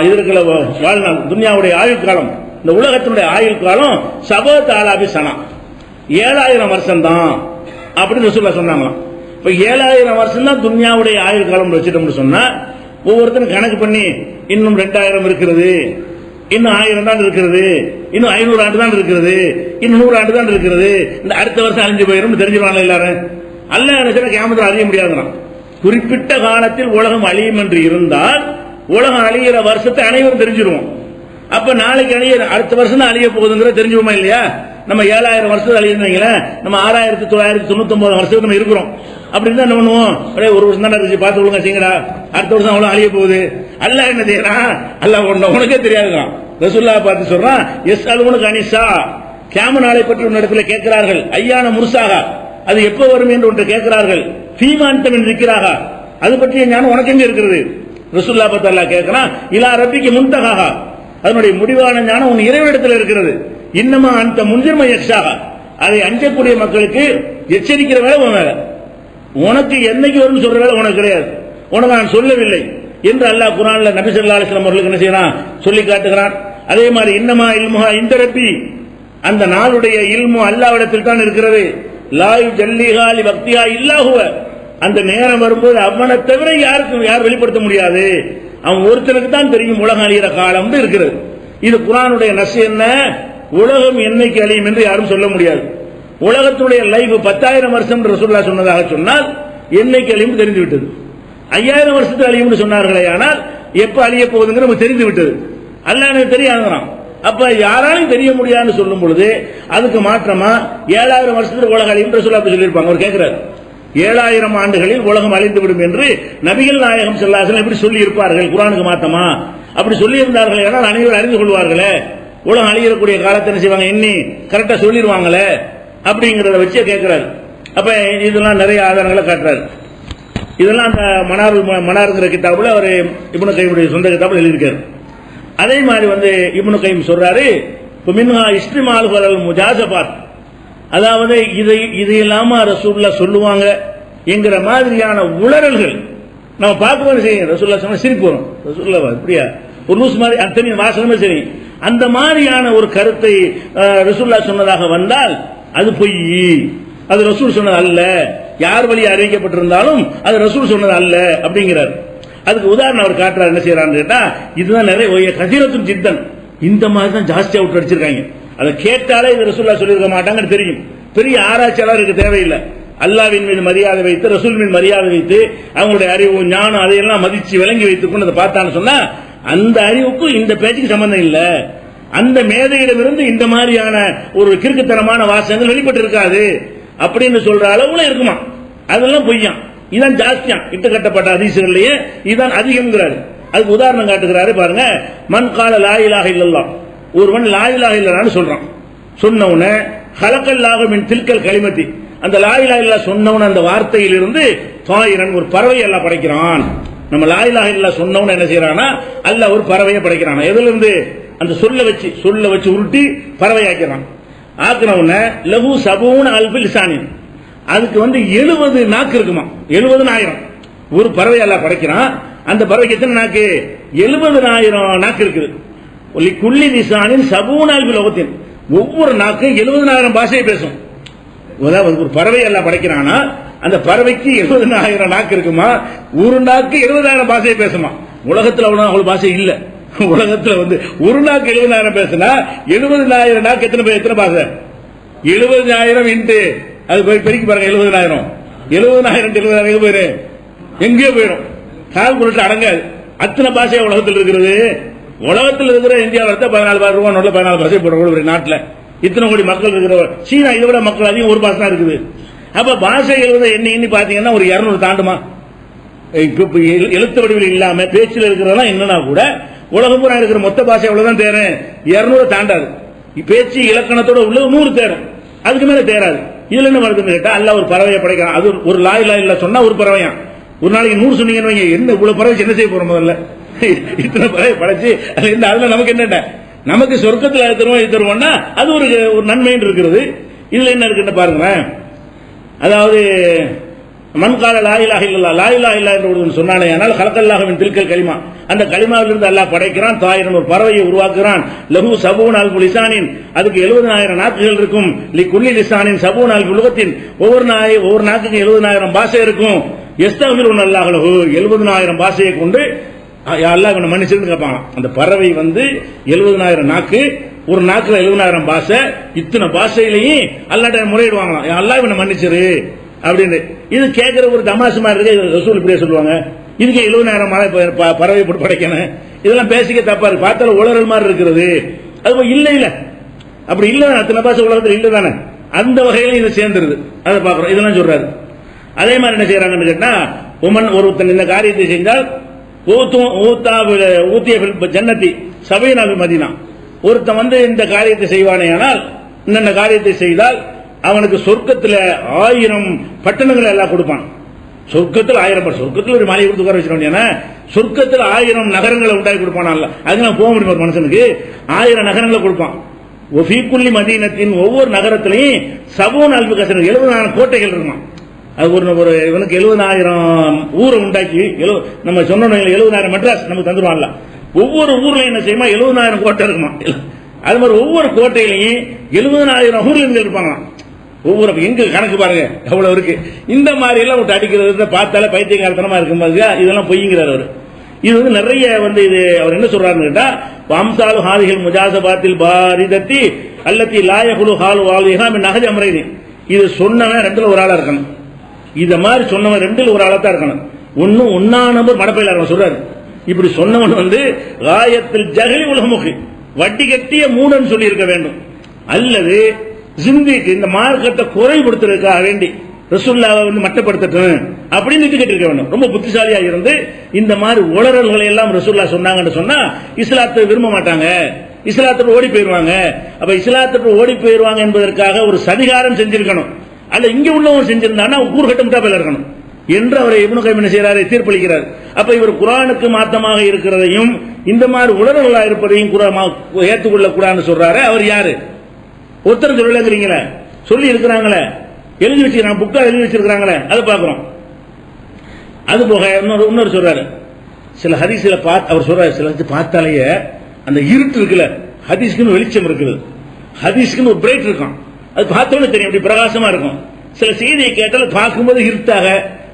இதற்குள்ள வாழ்நாள், துன்யாவுடைய ஆயுள் காலம், இந்த உலகத்தினுடைய ஆயுள் காலம் சபத் ஆலாபி சனா, 7000 வருஷம் தான் அப்படின்னு ரசூலுல்லாஹ் சொன்னாங்களாம். இப்ப 7000 வருஷம் தான் துன்யாவுடைய ஆயுள் காலம் வச்சுட்டோம்னு சொன்னா, ஒவ்வொருத்தரும் கணக்கு பண்ணி இன்னும் 2000 இருக்கிறது, இன்னும் 1000 தான் இருக்கிறது, இன்னும் 500 ஆண்டு தான் இருக்கிறது, இன்னும் 100 ஆண்டு தான் இருக்கிறது, இந்த அடுத்த வருஷம் அழிஞ்சு போயிடும் தெரிஞ்சுவாங்க எல்லாரும். அல்லாஹ் என்ன கியாமத்தில் அழிய முடியாதுன்னா, குறிப்பிட்ட காலத்தில் உலகம் அழியும் என்று இருந்தால் உலகம் அழிகிற வருஷத்தை அனைவரும் தெரிஞ்சிருவோம். அப்ப நாளைக்கு அடுத்த வருஷம் தான் அழிய போகுதுங்கிற தெரிஞ்சுவோமா இல்லையா? நம்ம 7000 வருஷத்துக்கு அழியிருந்தீங்களே, நம்ம 6999 வருஷத்துக்கு நம்ம இருக்கிறோம். அப்படின்னு என்ன பண்ணுவோம், ஒரு வருஷம் தானே இருந்துச்சு, பார்த்து ஒழுங்கா செய்யுங்கடா, அடுத்த வருஷம் அவ்வளவு அழிய போகுது. அல்லாஹ் என்ன செய்யறான்? அல்லாஹ் உனக்கே தெரியாதுதான். ரசூலுல்லாஹ் பார்த்து சொல்றான், எஸ் அலுவனுக்கு அனிசா, கியாம நாளை பற்றி உன்னிடத்தில் கேட்கிறார்கள், ஐயான முர்சாக, அது எப்ப வரும் என்று ஒன்று கேட்கிறார்கள், ஃபீமான்டம் என்று இருக்கிறாக, அது பற்றிய ஞானம் உனக்கு எங்க இருக்கிறது? ரசூலுல்லாஹ் பார்த்து அல்லாஹ் கேட்கிறான், இலா ரப்பிக்கு முன்தஹா, அதனுடைய முடிவான ஞானம் உன் இறைவனிடத்தில் இருக்கிறது. இன்னமா அந்த முன்ஜிர்ம யக்ஷாக, அதை அஞ்சக்கூடிய மக்களுக்கு எச்சரிக்கிற வேலை உன் வேலை, உனக்கு என்னைக்கு வரும் சொல்ற வேலை உனக்கு கிடையாது, உனக்கு நான் சொல்லவில்லை என்று அல்லாஹ் குர்ஆன்ல நபி ஸல்லல்லாஹு அலைஹி வஸல்லம் அவர்களுக்கு என்ன செய்யறான், சொல்லி காட்டுகிறான். அதே மாதிரி இன்னமா இல்முஹா இன்த ரப்பி, அந்த நாளுடைய இல்மு அல்லாஹ்விடத்தில் தான் இருக்கிறது. லா யுஜல்லிஹா லி வக்திஹா இல்லா ஹுவ, அந்த நேரம் வரும்போது அவனை தவிர யார் வெளிப்படுத்த முடியாது, அவன் ஒருத்தனுக்கு தான் தெரியும் உலகம் அழிகிற காலம் இருக்கிறது. இது குர்ஆனுடைய நஸ். என்ன? உலகம் என்னைக்கு அழியும் என்று யாரும் சொல்ல முடியாது. உலகத்துடைய லைஃப் 10,000 வருஷம் ரசூலுல்லாஹ் சொன்னதாக சொன்னால் என்னைக்கு அழியும் தெரிந்து விட்டது. 5000 வருஷத்துக்கு அழியும் சொன்னார்களே, ஆனால் எப்ப அழிய போகுதுங்கிற நமக்கு தெரிந்து விட்டது. அல்லாஹ் எனக்கு தெரியாதுறான். அப்ப யாராலும் தெரிய முடியாதுன்னு சொல்லும் பொழுது அதுக்கு மாற்றமா 7000 வருஷத்துக்கு உலகம் அழியும் ரசூலுல்லாஹ் அப்படி சொல்லியிருப்பாங்க. அவர் கேட்கிறார், 7000 ஆண்டுகளில் உலகம் அழிந்து விடும் என்று நபிகள் நாயகம் ஸல்லல்லாஹு அலைஹி வஸல்லம் எப்படி சொல்லி இருப்பார்கள்? குர்ஆனுக்கு மாத்தமா அப்படி சொல்லி இருந்தார்கள் ஆனால் அனைவரும் அறிந்து கொள்வார்களே, உலகம் அழியக்கூடிய காலத்தை என்ன செய்வாங்க, எண்ணி கரெக்டா சொல்லிடுவாங்களே அப்படிங்கறத வச்சு கேட்கிறாரு. அப்ப இதெல்லாம் நிறைய ஆதாரங்களை காட்டுறாரு. இதெல்லாம் அந்த மனாருங்கிற கிதாபுல அவர் இப்னு கைமுடைய சொந்த கிதாபுல எழுதியிருக்காரு. அதே மாதிரி இப்னு கைம் சொல்றாரு, மின்ஹா இஸ்திமால் வல் முஜாஸபாத், அதாவது இதையெல்லாமா ரசூலுல்லாஹ் சொல்லுவாங்க என்கிற மாதிரியான உளறல்கள் நம்ம பார்க்கணும் செய்யும். ரசூலுல்லாஹ் சொன்னா சிரிப்பு வரும். ரசூலுல்லாஹ் இப்படியா ஒரு லூஸ் மாதிரி அத்தனை வாசகமே சரி, அந்த மாதிரியான ஒரு கருத்தை ரசூலுல்லாஹ் சொன்னதாக வந்தால் அது பொய், அது ரசூல் சொன்னது அல்ல. யார் வழி அறிவிக்கப்பட்டிருந்தாலும் அது ரசூல் சொன்னது அல்ல அப்படிங்கிறார். அதுக்கு உதாரணம் அவர் காட்டுறாரு. என்ன செய்யறான்னு கேட்டா, இதுதான் நிறைய கசீரத்துன் ஜித்தன், இந்த மாதிரி தான் ஜாஸ்தியா விட்டு அடிச்சிருக்காங்க. அதை கேட்டாலே இது ரசூலுல்லாஹ் சொல்லியிருக்க மாட்டாங்கன்னு தெரியும். பெரிய ஆராய்ச்சியாளருக்கு தேவையில்லை. அல்லாஹ்வின் மீது மரியாதை வைத்து, ரசூல் மீது மரியாதை வைத்து, அவங்களுடைய அறிவு ஞானம் அதையெல்லாம் மதிச்சு விளங்கி வைத்துக்கொண்டு அதை பார்த்தான்னு சொன்னா அந்த அறிவுக்கும் இந்த பேச்சுக்கு சம்பந்தம் இல்லை. அந்த மேதையிடமிருந்து இந்த மாதிரியான ஒரு கிறுக்குத்தனமான வாசகங்கள் வெளிப்பட்டு இருக்காது அப்படின்னு சொல்ற அளவுல இருக்குமா, அதெல்லாம் பொய்யாம். இதான் ஜாஸ்தியாம் இட்டு கட்டப்பட்ட ஹதீஸ்கள்லயே இதான் அதிகம்ங்கிறாரு. அதுக்கு உதாரணம் காட்டுகிறாரு பாருங்க. மன் கால லா இலாஹ இல்லல்லாஹ், ஒருவன் லா இலாஹ இல்லல்லாஹ்னு சொல்றான், சொன்ன உடனே ஹலக்கல்லாஹு மின் தில்கல் கலிமத்தி, அந்த லா இலாஹ இல்லல்லாஹ் சொன்னவன் அந்த வார்த்தையிலிருந்து தாயிரன் ஒரு பறவை அல்லாஹ் படைக்கிறான். நம்ம லா இலாஹ இல்லல்லாஹ் சொன்னவன் என்ன செய்யறானா அல்லாஹ் ஒரு பறவையை படைக்கிறான். எதுல இருந்து? அந்த சொல்ல வச்சு உருட்டி பறவை ஆக்கிறான். ஆக்கினவுன லஹு சபூன அல்ஃபு லிசானின், அதுக்கு 70 நாக்கு இருக்குமா, 70,000 ஒரு பறவை அல்லாஹ் படைக்கிறான். அந்த பறவைக்கு எத்தனை நாக்கு? 70,000 நாக்கு இருக்குது. குல்லி லிசானின் சபூன அல்ஃபு லகத்தின், ஒவ்வொரு நாக்கு 70,000 பாஷையை பேசும். ஒரு பறவை எல்லாம் படைக்கிறானா அந்த பறவைக்கு 70,000 நாக்கு இருக்குமா, ஒரு நாக்கு 70,000 பாஷையை பேசுமா. உலகத்தில் அவ்வளவு பாஷை இல்ல. உலகத்தில் ஒரு நாக்கு 70,000 பேசுனா 70,000 நாக்கு எத்தனை பாஷை? 70,000 இன்ட்டு அது போய் பெருக்கி பாருங்க. 70,000 எங்க போயிரு? எங்கேயோ போயிடும். கால்குலேட்டர் அடங்காது. அத்தனை பாஷை உலகத்தில் இருக்கிறது. உலகத்தில் இருக்கிற இந்தியாவில் 14 ரூபாய் நோட்ல 14 பாஷை போடுற ஒரு நாட்டில் இத்தனை கோடி மக்கள் இருக்கிற சீனா இதை விட மக்கள் அதிகம், ஒரு பாஷை தான் இருக்குது. அப்ப பாஷை எண்ணி பாத்தீங்கன்னா ஒரு 200 தாண்டுமா. எழுத்து வடிவில் இல்லாம பேச்சில் இருக்கிறதெல்லாம் என்னன்னா கூட உலகம் பூரா இருக்கிற மொத்த பாஷை எவ்வளவுதான் தேரும்? 200 தாண்டாது. பேச்சு இலக்கணத்தோட உள்ள 100 தேரும், அதுக்கு மேல தேராது. இதுல என்ன வருதுன்னு கேட்டா அல்லாஹ் ஒரு பறவையை படைக்கிறான். அது ஒரு லா இலாஹ இல்லல்லாஹ் சொன்னா ஒரு பறவையா. ஒரு நாளைக்கு 100 சொன்னீங்கன்னு என்ன இவ்வளவு பறவை என்ன செய்ய போறோம்? முதல்ல இத்தனை பறவை படைச்சு அதுல நமக்கு என்ன? நமக்கு சொர்க்கத்தில் இது தருவோம்னா அது ஒரு நன்மைன்னு இருக்கிறது. இதுல என்ன இருக்குன்னு பாருங்க. அதாவது மன்கால லா இலாஹ இல்லல்லாஹ், லா இலாஹ இல்லல்லாஹ் என்று சொன்னானே ஆனால் கலக்கல்லாஹு மின் தில்கல் கலிமா, அந்த கலிமாவிலிருந்து அல்லாஹ் படைக்கிறான். தாயிரன் ஒரு பறவையை உருவாக்குறான். லஹு சபூன அல்ஃபு லிசானின், அதுக்கு 70,000 நாக்குகள் இருக்கும். லி குல்லி லிசானின் சபூன அல்ஃபு லுகத்தின், ஒவ்வொரு நாக்குக்கு 70,000 பாஷை இருக்கும். யஸ்தக்ஃபிருன அல்லாஹ் லஹு, 70,000 பாஷையை கொண்டு அல்லாஹ் இவனை மன்னிச்சிருந்து கேட்பாங்க. அந்த பறவை 70,000 நாக்கு, ஒரு நாக்குல 70,000 பாஷை, இத்தனை பாஷையிலையும் அல்லாஹ்ட்ட முறையிடுவாங்களாம், அல்லாஹ் இவனை மன்னிச்சிரு அப்படின்னு. இது கேட்கிற ஒரு தமாசு மாதிரி இருக்கு. ரசூல் இப்படியே சொல்லுவாங்க, இதுக்கு 70,000 பறவை போட்டு படைக்கணும். இதெல்லாம் பேசிக்க தப்பா இருக்கு, பார்த்தாலும் உளறல் மாதிரி இருக்கிறது. அது இல்ல அப்படி இல்ல, அத்தனை பாஷை உலகத்தில் இல்ல தானே. அந்த வகையில இது சேர்ந்துருது. அதை பாக்குறோம். இதெல்லாம் சொல்றாரு. அதே மாதிரி என்ன செய்யறாங்கன்னு கேட்டா, ஒருத்தன் இந்த காரியத்தை செஞ்சால் ஊத்திய ஜன்னதி சபையினாவி மதினா, ஒருத்தன் இந்த காரியத்தை செய்வானே ஆனால், இந்த காரியத்தை செய்தால் அவனுக்கு சொர்க்கத்தில் 1000 பட்டணங்களை எல்லாம் கொடுப்பான். சொர்க்கத்தில் 1000, சொர்க்கத்தில் ஒரு மாளிகை கொடுத்து உட்கார வச்சிருக்கோம். சொர்க்கத்தில் 1000 நகரங்களை உண்டாக்கி கொடுப்பான். அதுக்கு போக முடியும். ஒரு மனுஷனுக்கு 1000 நகரங்களை கொடுப்பான். ஒஃபீக்குள்ளி மதீனத்தின், ஒவ்வொரு நகரத்திலையும் சபூன் அல்ஃபு கஸர், 70,000 கோட்டைகள் இருக்குமா. அது ஒரு இவனுக்கு 70,000 ஊரை உண்டாக்கி, நம்ம சொன்ன 70,000 மெட்ராஸ் நமக்கு தந்துருவான்ல. ஒவ்வொரு ஊர்ல என்ன செய்யுமா 70,000 கோட்டை இருக்குமா. அது மாதிரி ஒவ்வொரு கோட்டையிலையும் 70,000 ஊர்ல இருப்பாங்க. ஒவ்வொரு எங்க கணக்கு பாருங்க எவ்வளவு இருக்கு. இந்த மாதிரி எல்லாம் விட்டு அடிக்கிறது பார்த்தாலே பைத்தியகாரத்தனமா இருக்கும். இதெல்லாம் பொய்ங்கிறார் அவர். இது நிறைய இது அவர் என்ன சொல்றாருன்னு கேட்டா, வம்சாலு ஹாதிகள் முஜாசபாத்தில் பாரிதத்தி அல்லத்தி லாயகுலு ஹாலு வாலிஹா மின் நஹஜ் அம்ரைனி. இது சொன்னவன் 2ல ஒரு ஆளா இருக்கணும். இத மாதிரி சொன்னவன் 2ல் ஒரு ஆளா தான் இருக்கணும். ஒன்னா நம்பர் மடப்பையில இருக்கணும் சொல்றாரு. இப்படி சொன்னவன் ராயத்தில் ஜஹலி உலகமுகி, வட்டி கட்டிய மூடன் சொல்லி இருக்க வேண்டும். அல்லது ஜிந்திக்கு இந்த மார்க்கத்தை குறைபடுத்துறதுக்காக வேண்டி ரசூலுல்லாஹ் மட்டப்படுத்தட்டும் அப்படின்னு கேட்டிருக்க வேண்டும். ரொம்ப புத்திசாலியா இருந்து இந்த மாதிரி உளறல்களை எல்லாம் ரசூலுல்லாஹ் சொன்னாங்கன்னு சொன்னா இஸ்லாத்தை விரும்ப மாட்டாங்க, இஸ்லாத்துக்கு ஓடி போயிருவாங்க. அப்ப இஸ்லாத்துக்கு ஓடி போயிருவாங்க என்பதற்காக ஒரு சதிகாரம் செஞ்சிருக்கணும். அல்ல இங்க உள்ளவங்க செஞ்சிருந்தானா கூறுகட்ட முட்டாப்பையில இருக்கணும் என்று அவரை இப்னு கைம் என்ன செய்யறாரு, தீர்ப்பளிக்கிறார். அப்ப இவர் குர்ஆனுக்கு மாத்தமாக இருக்கிறதையும் இந்த மாதிரி உளறல்களா இருப்பதையும் ஏற்றுக்கொள்ள கூடாதுன்னு சொல்றாரு. அவர் யாரு? ஒருத்தர் சொல்லலங்கிறீங்களே, சொல்லி இருக்கிறாங்களே, எழுதி வச்சிருக்காங்க, புக்கா எழுதி வச்சிருக்காங்களே, அதை பாக்குறோம். அது போக இன்னொரு சொல்றாரு, சில ஹதீஸ்ல அவர் சொல்றாரு, சில பார்த்தாலேயே அந்த இருட்டு இருக்குல்ல, ஹதீஸ்க்குன்னு வெளிச்சம் இருக்குது, ஹதீஸ்க்குன்னு ஒரு பிரைட் இருக்கும், அது பார்த்தோன்னே தெரியும், அப்படி பிரகாசமா இருக்கும். சில செய்தியை கேட்டால் பார்க்கும்போது இருட்டாக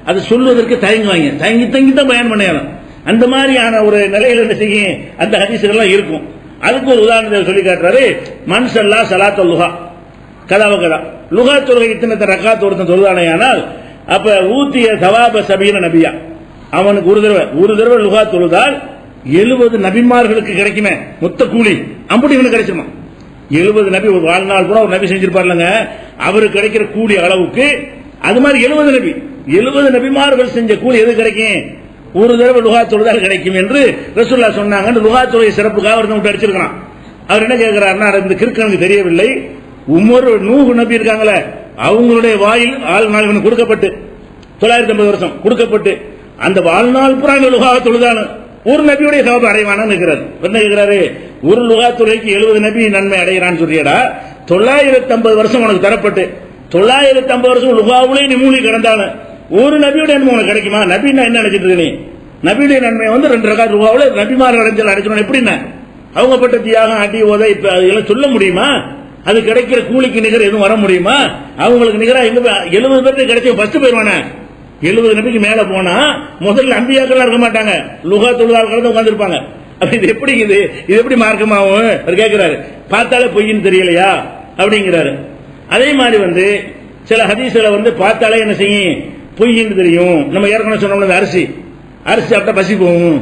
அது சொல்வதற்கு தயங்குவாங்க, தங்கி தான் பயன் பண்ணணும். அந்த மாதிரியான ஒரு நிலையில என்ன செய்யும், அந்த ஹதீஸ்கள் இருக்கும். அதுக்கு ஒரு உதாரணத்தை சொல்லி காட்டுறாரு. மன்சல்லா சலாத் லுஹா கதாவ கதா, லுஹா தொழுகை இத்தனை ரக்காத் ஒருத்தன் தொழுதானையானால் அப்ப ஊத்திய சவாப சபீன நபியா, அவனுக்கு ஒரு தடவை லுஹா தொழுதால் 70 நபிமார்களுக்கு கிடைக்குமே மொத்த கூலி, அப்படி இவனுக்கு கிடைச்சிருமா. 70 நபி, ஒரு வாழ்நாள் கூட ஒரு நபி செஞ்சிருப்பாருலங்க, அவருக்கு கிடைக்கிற கூலி அளவுக்கு அது மாதிரி 70 நபிமார்கள் செஞ்ச கூலி எது கிடைக்கும், ஒரு தடவை லுஹா தொழுதால் கிடைக்கும் என்று ரசூலுல்லாஹ் சொன்னாங்க. லுஹா தொழுகை சிறப்புக்காக ஒருத்தன் அடிச்சிருக்கான். அவர் என்ன கேட்கிறாருன்னா, இந்த கிறுக்கனுக்கு தெரியவில்லை, உமர் நூஹ் நபி இருக்காங்களே அவங்களுடைய வாயில் வாழ்நாள் கொடுக்கப்பட்டு 950 வருஷம் கொடுக்கப்பட்டு அந்த வாழ்நாள் புறான் லுகா தொழுதான ஒரு நபியுடைய சவாபு அடைவானான்னு இருக்கிறார். என்ன கேட்கிறாரு? ஒரு லுகா தொழுகைக்கு 70 நபி நன்மை அடைகிறான்னு சொல்றியடா. 950 வருஷம் உனக்கு தரப்பட்டு 950 வருஷம் லுகாவுலே நீ மூலி கிடந்தான ஒரு நபியுடைய நன்மை உனக்கு கிடைக்குமா? நபின்னா என்ன நினைச்சிட்டு இருக்க நீ? நபியுடைய நன்மை 2 ரகாத் லுகாவுல நபிமார் அடைஞ்சல் அடைச்சணும். எப்படின்னா அவங்க பட்ட தியாகம் அடி உத இப்ப அதெல்லாம் சொல்ல முடியுமா? அது கிடைக்கிற கூலிக்கு நிகர் எதுவும் வர முடியுமா? அவங்களுக்கு நிகரா 70 பேருக்கு கிடைச்ச ஃபர்ஸ்ட் போயிருவானே. 70 நபிக்கு மேல போனா முதல்ல அம்பியாக்கள் இருக்க மாட்டாங்க, லுகா தொழுதால் கலந்து உட்கார்ந்துருப்பாங்க. அப்ப இது எப்படி இது எப்படி மார்க்கமாகும்? அவர் கேட்கிறாரு. பார்த்தாலே பொய்ன்னு தெரியலையா அப்படிங்கிறாரு. அதே மாதிரி சில ஹதீஸ்ல பார்த்தாலே என்ன செய்யும்? பொய்ன்னு தெரியும். நம்ம ஏற்கனவே சொன்னோம்ல, அரிசி சாப்பிட்டா பசி போகும்.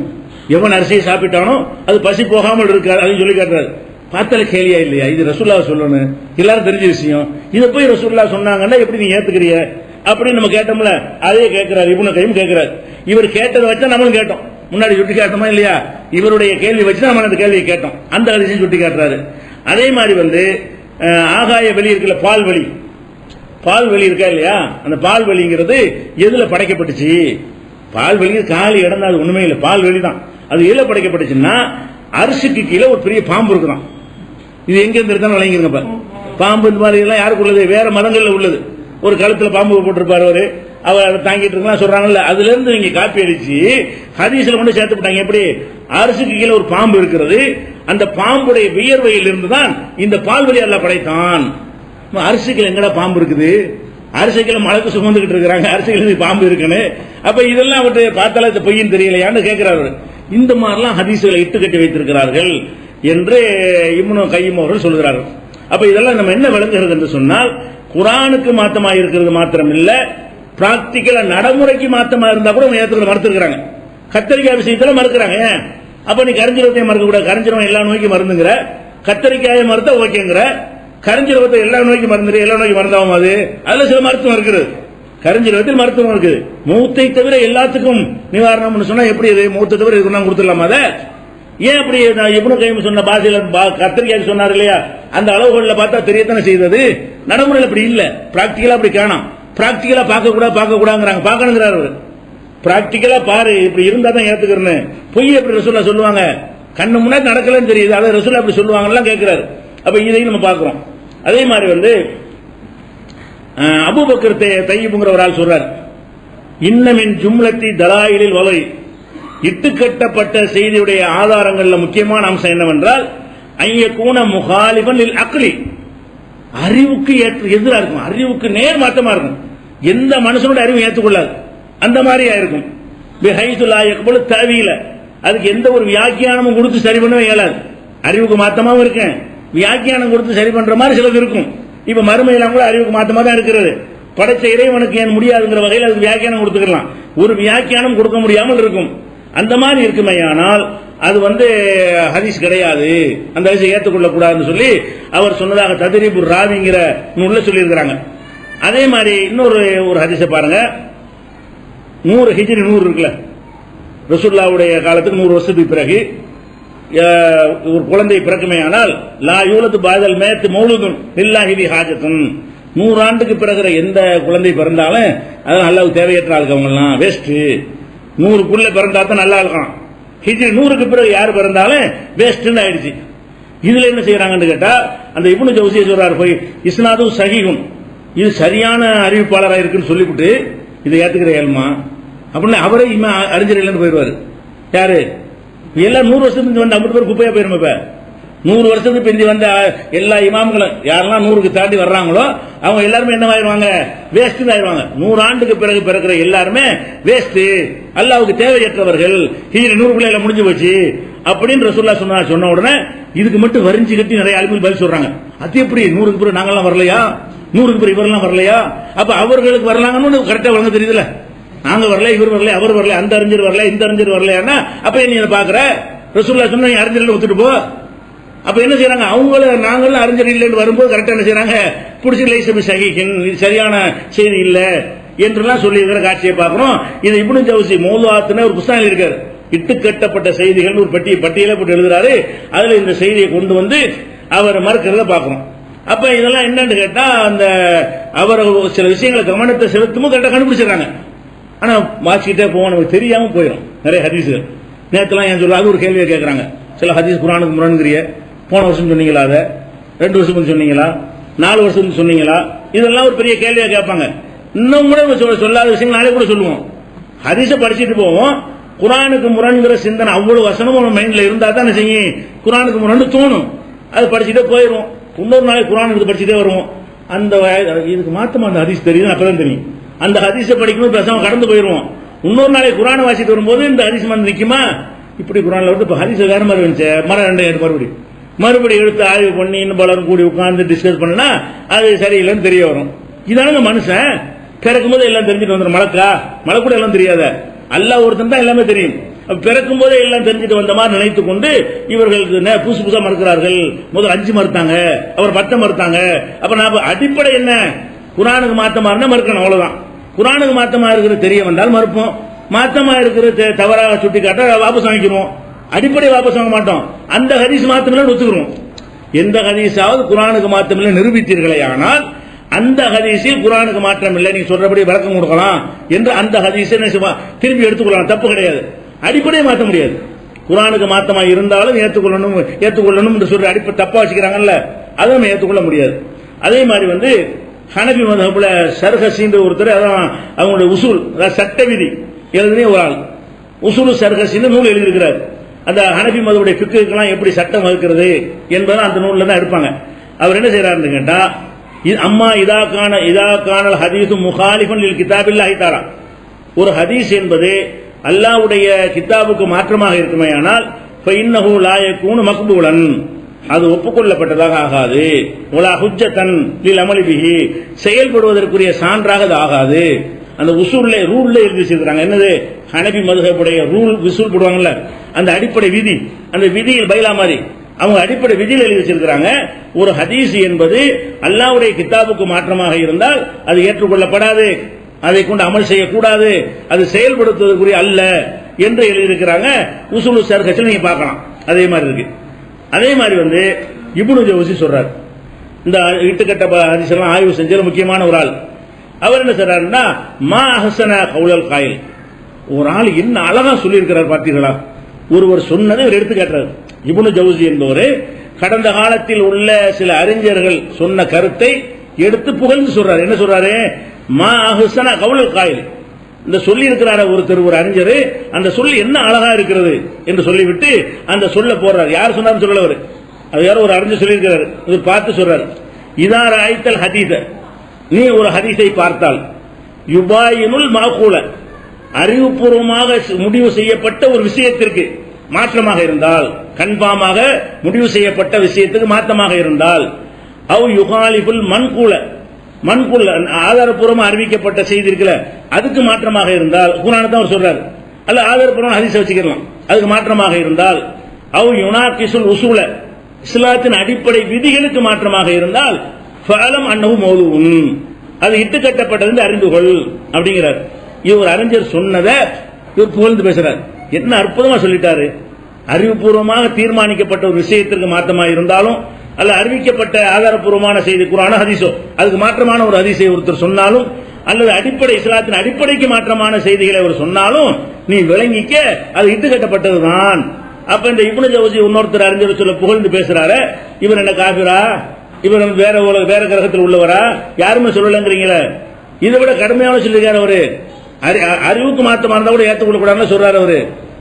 எவன் அரிசியை சாப்பிட்டானோ அது பசி போகாமல் இருக்காது அப்படின்னு சொல்லி காட்டுறாரு. பார்த்தாலே கேலியா இல்லையா? இது ரசூலுல்லாஹ் சொல்லணும், எல்லாரும் தெரிஞ்ச விஷயம். இதை போய் ரசூலுல்லாஹ் சொன்னாங்கன்னா எப்படி நீ ஏத்துக்கிறிய அப்படின்னு நம்ம கேட்டோம்ல. அதே கேட்கிறார் இப்னு கையும் கேட்கிறார். இவர் கேட்டதை வச்சா நம்மளும் கேட்டோம். முன்னாடி சுட்டி காட்டமா இல்லையா? இவருடைய கேள்வி வச்சு நம்ம அந்த கேள்வியை கேட்டோம். அந்த ஹதீஸையும் சுட்டி காட்டுறாரு. அதே மாதிரி ஆகாய வெளி இருக்குல்ல, பால் வெளி இருக்கா இல்லையா? அந்த பால் வெளிங்கிறது எதுல படைக்கப்பட்டுச்சு? பால் வெளி காலி இடம் தான், அது ஒண்ணுமே இல்லை. பால் வெளி தான். அது எதுல படைக்கப்பட்டுச்சுன்னா அரிசிக்கு கீழே ஒரு பெரிய பாம்பு இருக்குதான். இது எங்க இருந்து இருந்தாலும் விளங்கிருங்க. பாம்பு இந்த மாதிரி எல்லாம் யாருக்கு உள்ளது? வேற மதங்கள்ல உள்ளது. ஒரு கழுத்துல பாம்பு போட்டிருப்பாரு அவரு, அவர் தாங்கிட்டு இருக்கலாம் சொல்றாங்கல்ல. அதுல இருந்து நீங்க காப்பி அடிச்சு ஹதீஸ்ல கொண்டு சேர்த்து விட்டாங்க. எப்படி? அரிசிக்கு கீழே ஒரு பாம்பு இருக்கிறது, அந்த பாம்புடைய வியர்வையில் இருந்துதான் இந்த பால்வழி அல்ல படைத்தான். அரிசிகள் எங்கடா பாம்பு இருக்குது? அரிசிகளை மலைக்கு சுமந்துகிட்டு இருக்கிறாங்க, அரிசிகள் பாம்பு இருக்குன்னு. அப்ப இதெல்லாம் அவரு பார்த்தால பொய்ன்னு தெரியலையான்னு கேட்கிறாரு. இந்த மாதிரிலாம் ஹதீஸ்களை இட்டு கட்டி வைத்திருக்கிறார்கள் என்று இப்னு கையும் அவர்கள் சொல்கிறார்கள். அப்ப இதெல்லாம் நம்ம என்ன விளங்குகிறது என்று சொன்னால், குர்ஆனுக்கு மாத்தமா இருக்கிறது மாத்திரம் இல்ல, பிராக்டிக்கலா நடைமுறைக்கு மாத்தமா இருந்தா கூட ஏற்றுக்கிற மறுத்துருக்காங்க. கத்தரிக்காய் விஷயத்துல மறுக்கிறாங்க. அப்ப நீ கரிஞ்சிரவத்தையும் மறுக்க கூடாது. கரிஞ்சிரவம் எல்லா நோய்க்கும் மருந்துங்கிற, கத்தரிக்காயை மறுத்த ஓகேங்கிற, கரிஞ்சிரவத்தை எல்லா நோய்க்கும் மருந்து, எல்லா நோய்க்கும் மருந்தாகும். அதுல சில மருத்துவம் இருக்குது. கரிஞ்சிரவத்தில் மருத்துவம் இருக்குது. மூத்தை தவிர எல்லாத்துக்கும் நிவாரணம் சொன்னா எப்படி? மூத்தை தவிர இதுக்கு கொடுத்துடலாமா? அதை ஏன் அப்படி? இப்னு கையும் சொன்ன பாஷையில கத்தரிக்காய் சொன்னார் இல்லையா? அந்த அளவுகள்ல பார்த்தா தெரியத்தானே செய்தது. நடைமுறையில் அப்படி இல்ல, பிராக்டிகலா அப்படி காணும். பிராக்டிகலா பார்க்க கூடாங்கிறாங்க. பார்க்கணுங்கிறாரு. பிராக்டிகலா பாரு, இப்படி இருந்தா தான் ஏத்துக்கிறேன்னு. பொய் எப்படி ரசூலுல்லாஹ் சொல்லுவாங்க? கண்ணு முன்னாடி நடக்கலன்னு தெரியுது, அதை ரசூலுல்லாஹ் அப்படி சொல்லுவாங்கலாம் கேட்கிறாரு. அப்ப இதையும் நம்ம பார்க்கிறோம். அதே மாதிரி அபூபக்கர் தையிப்ங்கிற ஒரு ஆள் சொல்றார், இன்னமின் ஜும்லத்தி தலாயிலில் வலை, இட்டுக்கட்டப்பட்ட செய்தியுடைய ஆதாரங்கள்ல முக்கியமான அம்சம் என்னவென்றால், ஐயக்கூன முகாலிபன் லில் அக்லி, அறிவுக்கு எதிராக இருக்கும், அறிவுக்கு நேர் மாற்றமா இருக்கும். எந்த மனுஷனோட அறிவு ஏற்றுக்கொள்ளாது, அந்த மாதிரியா இருக்கும். தவியில அதுக்கு எந்த ஒரு வியாக்கியானமும் கொடுத்து சரி பண்ணவே இயலாது. அறிவுக்கு மாத்தமாவும் இருக்கேன், வியாக்கியானம் கொடுத்து சரி பண்ற மாதிரி சிலது இருக்கும். இப்ப மறுமையெல்லாம் கூட அறிவுக்கு மாத்தமா தான் இருக்கிறது. படைச்ச இறைவனுக்கு ஏன் முடியாதுங்கிற வகையில் அதுக்கு வியாக்கியானம் கொடுத்துக்கலாம். ஒரு வியாக்கியானம் கொடுக்க முடியாமல் இருக்கும். அந்த மாதிரி இருக்குமையானால் அது ஹதீஸ் கிடையாது, அந்த ஹதீஸை ஏற்றுக்கொள்ளக்கூடாதுன்னு சொல்லி அவர் சொன்னதாக தத்ரீபுர் ராவிங்கிற நூல்ல சொல்லியிருக்கிறாங்க. அதே மாதிரி இன்னொரு ஹதீஸை பாருங்க. 100 ஹிஜ்ரி 100 இருக்குல்ல, ரசூலுல்லாஹ்வுடைய காலத்துக்கு 100 வருஷத்துக்கு பிறகு ஒரு குழந்தை பிறக்குமேயானால், லா யூலது பாதல் மேத் மௌலூதுன் லில்லாஹி பி ஹாஜத்துன், 100 ஆண்டுக்கு பிறகு எந்த குழந்தை பிறந்தாலும் அதெல்லாம் அல்லாஹ்வுக்கு தேவையற்ற ஆளுக்கு, அவங்கலாம் வேஸ்ட். 100க்குள்ள பிறந்தா தான் நல்லா இருக்கலாம். ஹிஜ்ரி 100க்கு பிறகு யார் பிறந்தாலும் வேஸ்ட்னு ஆயிடுச்சு. இதுல என்ன செய்யறாங்கன்னு கேட்டா, அந்த இப்னு ஜௌசி சொல்றாரு, போய் இஸ்னாது சஹீஹுன், இது சரியான அறிவிப்பாளராக இருக்குன்னு சொல்லிவிட்டு இதை ஏத்துக்கிற ஏழ்மா அப்படின்னு அவரே அறிஞர் இல்லைன்னு போயிடுவாரு. யாரு? எல்லாம் 100 வருஷத்துக்கு வந்து 50 பேர் குப்பையா போயிருமா? இப்ப 100 வருஷத்துக்கு பிந்தி வந்த எல்லா இமாம்களும் யாரெல்லாம் 100க்கு தாண்டி வர்றாங்களோ அவங்க எல்லாருமே என்னவாயிருவாங்க? வேஸ்ட் ஆயிருவாங்க. 100 ஆண்டுக்கு பிறகு பிறக்கிற எல்லாருமே வேஸ்ட், அல்லாஹ்வுக்கு தேவையற்றவர்கள், ஹிஜ்ரி 100க்குள்ள முடிஞ்சு போச்சு அப்படின்னு ரசூலுல்லாஹ் சொன்ன உடனே இதுக்கு மட்டும் வரிஞ்சு கட்டி நிறைய ஆளுகள் பதில் சொல்றாங்க. அது எப்படி 100க்கு பிறகு நாங்கெல்லாம் வரலையா? 100க்கு பிறகு இவரெல்லாம் வரலையா? அப்ப அவர்களுக்கு வரலாங்கன்னு கரெக்டா வழங்க தெரியுதுல. நாங்க வரல, இவர் வரல, அவர் வரல, அந்த அறிஞர் வரல, இந்த அறிஞர் வரலையா? அப்ப நீ பாக்குற ரசூலுல்லாஹ் சொன்ன அறிஞர்கள் ஒத்துட்டு போ. அப்ப என்ன செய்யறாங்க? அவங்கள நாங்களும் அறிஞர் இல்லைன்னு வரும்போது கரெக்டா என்ன செய்யறாங்க? பிடிச்சி லைசபி சஹீஹின், இது சரியான செய்தி இல்ல என்றெல்லாம் சொல்லி இருக்கிற காட்சியை பார்க்கிறோம். இது இப்னு ஜௌசி மௌதுஆத்னு ஒரு புத்தகம் இருக்காரு, இட்டுக்கட்டப்பட்ட செய்திகள் ஒரு பட்டியலை போட்டு எழுதுறாரு. அதுல இந்த செய்தியை கொண்டு வந்து அவர் மறுக்கிறத பார்க்கிறோம். அப்ப இதெல்லாம் என்னன்னு கேட்டா அந்த அவர் சில விஷயங்களை கவனத்தை செலுத்தும் கரெக்டா கண்டுபிடிச்சிடறாங்க. ஆனா வாசிக்கிட்டே போவோம், நமக்கு தெரியாம போயிடும் நிறைய ஹதீஸ்கள். நேற்றுலாம் ஏன் சொல்ல அது ஒரு கேள்வியை கேட்கறாங்க. சில ஹதீஸ் குர்ஆனுக்கு முரண்கிறிய, போன வருஷம் சொன்னீங்களா, அதை 2 வருஷம் சொன்னீங்களா, 4 வருஷம் சொன்னீங்களா, இதெல்லாம் ஒரு பெரிய கேள்வியா கேட்பாங்க. இன்னும் கூட சொல்லாத விஷயங்கள் நாளே கூட சொல்லுவோம். ஹதீஸ படிச்சுட்டு போவோம், குர்ஆனுக்கு முரண்கிற சிந்தனை அவ்வளவு வசனமும் மைண்ட்ல இருந்தா தான் செய்யும் குர்ஆனுக்கு முரண் தோணும். அது படிச்சுட்டே போயிடும். இன்னொரு நாளைக்கு குர்ஆன் எடுத்து படிச்சுட்டே வருவோம். அந்த இதுக்கு மாத்தமா அந்த ஹதீஸ் தெரியும், அப்பதான் தெரியும். அந்த ஹதீஸை படிக்கணும், பேசாம கடந்து போயிருவோம். இன்னொரு நாளைக்கு குர்ஆனை வாசிட்டு வரும்போது இந்த ஹதீஸ் வந்து நிக்குமா, இப்படி குர்ஆன்ல வந்து இப்ப ஹதீஸ் வேற மாதிரி வந்துச்சு, மறுபடியும் எடுத்து ஆய்வு பண்ணி இன்னும் பலரும் கூடி உட்கார்ந்து டிஸ்கஸ் பண்ணா அது சரியில்லைன்னு தெரிய வரும். இதானுங்க மனுஷன் பிறக்கும் போது எல்லாம் தெரிஞ்சுட்டு வந்துடும். மழை கூட எல்லாம் தெரியாத, அல்லாஹ் ஒருத்தன் தான் எல்லாமே தெரியும். பிறக்கும் போதே எல்லாம் தெரிஞ்சுட்டு வந்த மாதிரி நினைத்துக் கொண்டு இவர்களுக்கு புதுசா மறுக்கிறார்கள். முதல் 5 மறுத்தாங்க, அவர் 10 மறுத்தாங்க. அப்ப நான் அடிப்படை என்ன, குர்ஆனுக்கு மாத்தமா இருந்தா மறுக்கணும், அவ்வளவுதான். குர்ஆனுக்கு மாத்தமா இருக்கிறது தெரிய வந்தால் மறுப்போம், மாத்தமா இருக்கிறது தவறாக சுட்டி காட்ட வாபஸ் வாங்கிக்கிறோம். அடிப்படை வாபஸ் வாங்க மாட்டோம். அந்த ஹதீஸ் மாத்தமில்லை ஒத்துக்கிறோம். எந்த ஹதீஸாவது குர்ஆனுக்கு மாத்தமில்லை நிரூபித்தீர்களே ஆனால் அந்த ஹதீஸில் குர்ஆனுக்கு மாற்றம் இல்லை, நீங்க சொல்றபடி விளக்கம் கொடுக்கலாம் என்று அந்த ஹதீஸை திரும்பி எடுத்துக்கொள்ளலாம், தப்பு கிடையாது. அடிப்படையை மாற்ற முடியாது. குர்ஆனுக்கு மாத்தமா இருந்தாலும் ஏற்றுக்கொள்ளணும் என்று சொல்ற அடிப்படை தப்பா வச்சுக்கிறாங்கல்ல, அதை நம்ம ஏற்றுக்கொள்ள முடியாது. அதே மாதிரி வந்து ஹனபி மதஹ்புல சர்ஹஸின்ற ஒருத்தர், அதான் அவங்களுடைய உசூல், சட்ட விதி எழுதின ஒரு ஆள், உசூல் சர்ஹஸின்னு நூல் எழுதியிருக்கிறார். அந்த ஹனபி மதஹ்புடைய ஃபிக்ஹுக்கெல்லாம் எப்படி சட்டம் வகுக்கிறது என்பதை அந்த நூல்ல தான் எடுப்பாங்க. அவர் என்ன செய்யறாருன்னு கேட்டா, அம்மா இதா கானல் ஹதீஸு முகாலிஃபன் லில் கிதாபில்லாஹி தஆலா, ஒரு ஹதீஸ் என்பது அல்லாஹ்வுடைய கிதாபுக்கு மாற்றமாக இருக்குமேயானால் ஃபஇன்னஹு லா யகூனு மக்பூலன், அது ஒப்புக்கொள்ளப்பட்டதாக ஆகாது. வலா ஹுஜ்ஜத்தன் லில் அமலி பிஹி, செயல்படுவதற்குரிய சான்றாக அது ஆகாது. அந்த உசூல்ல ரூல்ல எழுதி வச்சிருக்காங்க. என்னது, ஹனபி மதுஹபுடைய ரூல் விசூல் போடுவாங்கல்ல, அந்த அடிப்படை விதி, அந்த விதியில் பைலா மாதிரி அவங்க அடிப்படை விதியில் எழுதி வச்சிருக்கிறாங்க. ஒரு ஹதீஸ் என்பது அல்லாஹ்வுடைய கிதாபுக்கு மாற்றமாக இருந்தால் அது ஏற்றுக்கொள்ளப்படாது, அதை கொண்டு அமல் செய்யக்கூடாது, அது செயல்படுத்துவதற்குரிய அல்ல என்று எழுதியிருக்கிறாங்க. உசூலு ஷர்ஹ்ல நீங்க பார்க்கலாம். அதே மாதிரி இருக்கு. அதே மாதிரி வந்து இப்னு ஜௌசி சொல்றார், இந்த இட்டுக்கட்ட ஹதீஸ் எல்லாம் ஆய்வு செஞ்ச முக்கியமான ஒரு ஆள். அவர் என்ன சொல்றாருன்னா, மா அஹ்ஸன கௌலல் காயில், ஒரு ஆள் என்ன அழகா சொல்லி இருக்கிறார் பார்த்தீர்களா, ஒருவர் சொன்னதை அவர் எடுத்து காட்டுறாரு. இப்னு ஜௌசி என்பவர் கடந்த காலத்தில் உள்ள சில அறிஞர்கள் சொன்ன கருத்தை எடுத்து புகழ்ந்து சொல்றாரு. என்ன சொல்றாரு, மா அஹ்ஸன கௌலல் காயில், இந்த சொல்லி இருக்கிறார ஒருத்தர், ஒரு அறிஞர், அந்த சொல்லி என்ன அழகா இருக்கிறது என்று சொல்லிவிட்டு அந்த சொல்ல போறார். யார் சொன்னார் சொல்லவர், அது யாரோ ஒரு அறிஞர் சொல்லி இருக்கிறார். இவர் பார்த்து சொல்றாரு, இதா ராய்த்தல் ஹதீஸ, நீ ஒரு ஹதீஸை பார்த்தால், யுபாயினுல் மாகூல, அறிவுபூர்வமாக முடிவு செய்யப்பட்ட ஒரு விஷயத்திற்கு மாற்றமாக இருந்தால், கன்ஃபார்மாக முடிவு செய்யப்பட்ட விஷயத்துக்கு மாற்றமாக இருந்தால், அவ் யுகாலிபுல் மன்கூல, மன்கூல் ஆதாரப்பூர்வமாக அறிவிக்கப்பட்ட செய்தி இருக்குல்ல, அதுக்கு மாற்றமாக இருந்தால், குர்ஆனை தான் அவர் சொல்றாரு, அல்ல ஆதாரப்பூர்வமான ஹதீஸை வச்சுக்கலாம், அதுக்கு மாற்றமாக இருந்தால், அவ் யுனாகிசுல் உசூல, இஸ்லாத்தின் அடிப்படை விதிகளுக்கு மாற்றமாக இருந்தால், ஃபஅலம் அன்னஹு மௌதுஉன், அது இட்டுக்கட்டப்பட்டது அறிந்து கொள் அப்படிங்கிறார். இவர் அறிஞர் சொன்னதை இவர் புகழ்ந்து பேசுறார். என்ன அற்புதமா சொல்லிட்டாரு. அறிவுபூர்வமாக தீர்மானிக்கப்பட்ட ஒரு விஷயத்திற்கு மாற்றமாக இருந்தாலும், அல்ல அறிவிக்கப்பட்ட ஆதாரப்பூர்வமான செய்தி குர்ஆனோ ஹதீஸோ அதுக்கு மாற்றமான ஒரு ஹதீஸை ஒருத்தர் சொன்னாலும், அல்லது அடிப்படை இஸ்லாத்தின் அடிப்படைக்கு மாற்றமான செய்திகளை அவர் சொன்னாலும் நீ விளங்கிக்க, அது இட்டுக்கட்டப்பட்டதுதான். அப்ப இந்த இப்னு ஜௌசி இன்னொருத்தர் அறிஞர் சொல்ல புகழ்ந்து பேசுறாரு, இவர் என்ன காஃபிரா, இவர் வேற கிரகத்தில் உள்ளவரா, யாருமே சொல்லலங்கிறீங்களே, இதை விட கடுமையான சொல்லிருக்காரு அவரு. அறிவுக்கு மாற்றமா இருந்தா கூட ஏற்றுக்கொள்ள கூடாதுன்னு சொல்றாரு அவரு.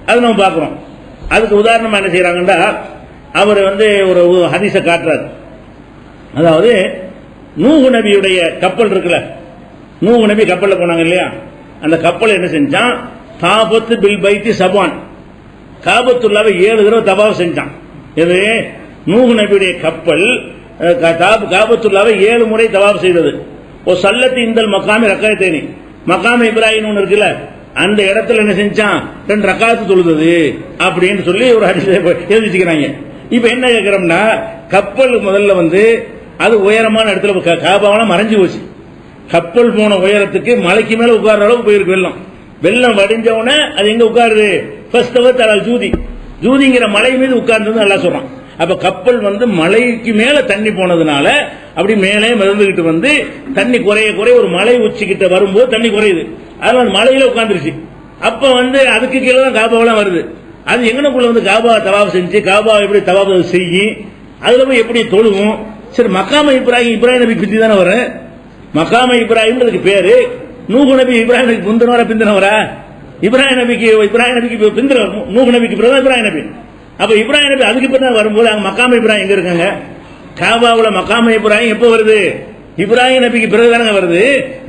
அது நம்ம பாக்குறோம். அதுக்கு உதாரணமா என்ன செய்யறாங்கன்னா, அவர் வந்து ஒரு ஹதீஸை காட்டுறாரு. அதாவது நூஹ் நபியுடைய கப்பல் இருக்குல்ல, நூஹ் நபி கப்பல்ல போனாங்க இல்லையா, அந்த கப்பல் என்ன செஞ்சான், தாபத்து பில் பைத்தி சபான், காபத்துல்லாவை 7 தடவை தவாஃப் செஞ்சான். இது நூஹ் நபியுடைய கப்பல் காபத்துல்லாவை 7 முறை தவாஃப் செய்தது. ஓ சல்லத்தி இந்தல் மக்காமி ரக்காயத்தேனி, மக்காம இப்ராஹிம் ஒன்று இருக்குல்ல, அந்த இடத்துல என்ன செஞ்சான், 2 ரக்காத்து தொழுது அப்படின்னு சொல்லி ஒரு எழுதி வச்சுக்கிறாங்க. இப்ப என்ன கேட்கிறோம்னா, கப்பல் முதல்ல வந்து அது உயரமான இடத்துல காபாவெல்லாம் மறைஞ்சு போச்சு. கப்பல் போன உயரத்துக்கு மலைக்கு மேல உட்கார்ற அளவுக்கு போயிருக்கு வெள்ளம். வெள்ளம் வடிஞ்சவன அது எங்க உட்காருது, ஜூதி, ஜூதிங்கிற மலை மீது உட்கார்ந்து நல்லா சொல்றான். அப்ப கப்பல் வந்து மலைக்கு மேல தண்ணி போனதுனால அப்படி மேலே மிதந்துகிட்டு வந்து தண்ணி குறைய குறைய ஒரு மலை உச்சிக்கிட்ட வரும்போது தண்ணி குறையுது. அதனால அந்த மலையில உட்காந்துருச்சு. அப்ப வந்து அதுக்கு கீழே தான் காபாவெல்லாம் வருது. அது எங்கனக்குள்ள வந்து காபா தவாப் செஞ்சு காபா எப்படி தவாப் செய்யும், அதுல போய் எப்படி தொழுவும். சரி, மக்காம இப்ராஹிம் நபி பிந்தி தானே வரும். மக்காம இப்ராஹிம்ன்றதுக்கு பேரு. நூஹ் நபி இப்ராஹிம் நபிக்கு முந்தினவரா பிந்தினவரா? இப்ராஹிம் நபிக்கு பிந்தின, நூஹ் நபிக்கு பிறகு இப்ராஹிம் நபி. அப்ப இப்ராஹிம் நபி அதுக்கு பிறகு வரும்போது அங்க மக்காம இப்ராஹிம் எங்க இருக்காங்க? காபாவுல மக்காம இப்ராஹிம் எப்ப வருது? இப்ராஹிம் நபிக்கு பிறகுதானங்க வருது.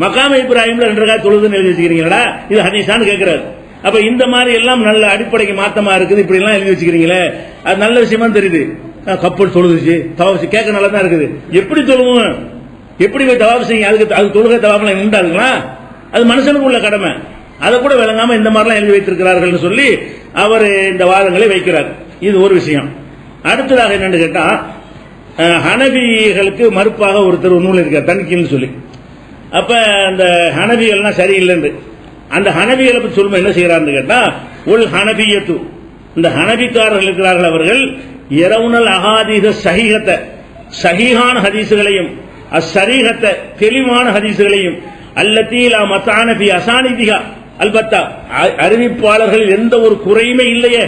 மக்காம இப்ராஹிம்ல 2 ரக்காத் தொழுதுன்னு எழுதி வச்சுக்கிறீங்களா? இது ஹதீஸான்னு கேட்கிறாரு. அப்ப இந்த மாதிரி எல்லாம் நல்ல அடிப்படைக்கு மாத்தமா இருக்குது. இப்படி எல்லாம் எழுதி வச்சுக்கிறீங்களே, அது நல்ல விஷயமா தெரியுது. கப்பல் தொழுதுச்சு தவாப் கேட்க நல்லா தான் இருக்குது. எப்படி தொழுவோம்? எப்படி போய் தவாப் செய்ய? அது தொழுகை தவாப்லாம் உண்டாதுங்களா? அது மனுஷனுக்கு உள்ள கடமை. அதை கூட விளங்காம இந்த மாதிரிலாம் எழுதி வைத்திருக்கிறார்கள் சொல்லி அவர் இந்த வாதங்களை வைக்கிறார். இது ஒரு விஷயம். அடுத்ததாக என்னன்னு கேட்டா, ஹனபிகளுக்கு மறுப்பாக ஒருத்தர் நூல் இருக்கார் தன்கீல்னு சொல்லி. அப்ப அந்த ஹனபிகள்லாம் சரியில்லைன்னு அந்த ஹனபிகளை பற்றி சொல்லும்போது என்ன செய்யறாருன்னு கேட்டா, உல் ஹனபியத்து, இந்த ஹனபிக்காரர்கள் இருக்கிறார்கள், அவர்கள் இரவுனல் அகாதீத சஹீஹத்த, சஹீஹான ஹதீசுகளையும் அஸ்ஸரீஹத்த, தெளிவான ஹதீசுகளையும் அல்லத்தீலா மத்தான பி அசானிதிகா, அல்பத்தா அறிவிப்பாளர்களில் எந்த ஒரு குறையுமே இல்லையே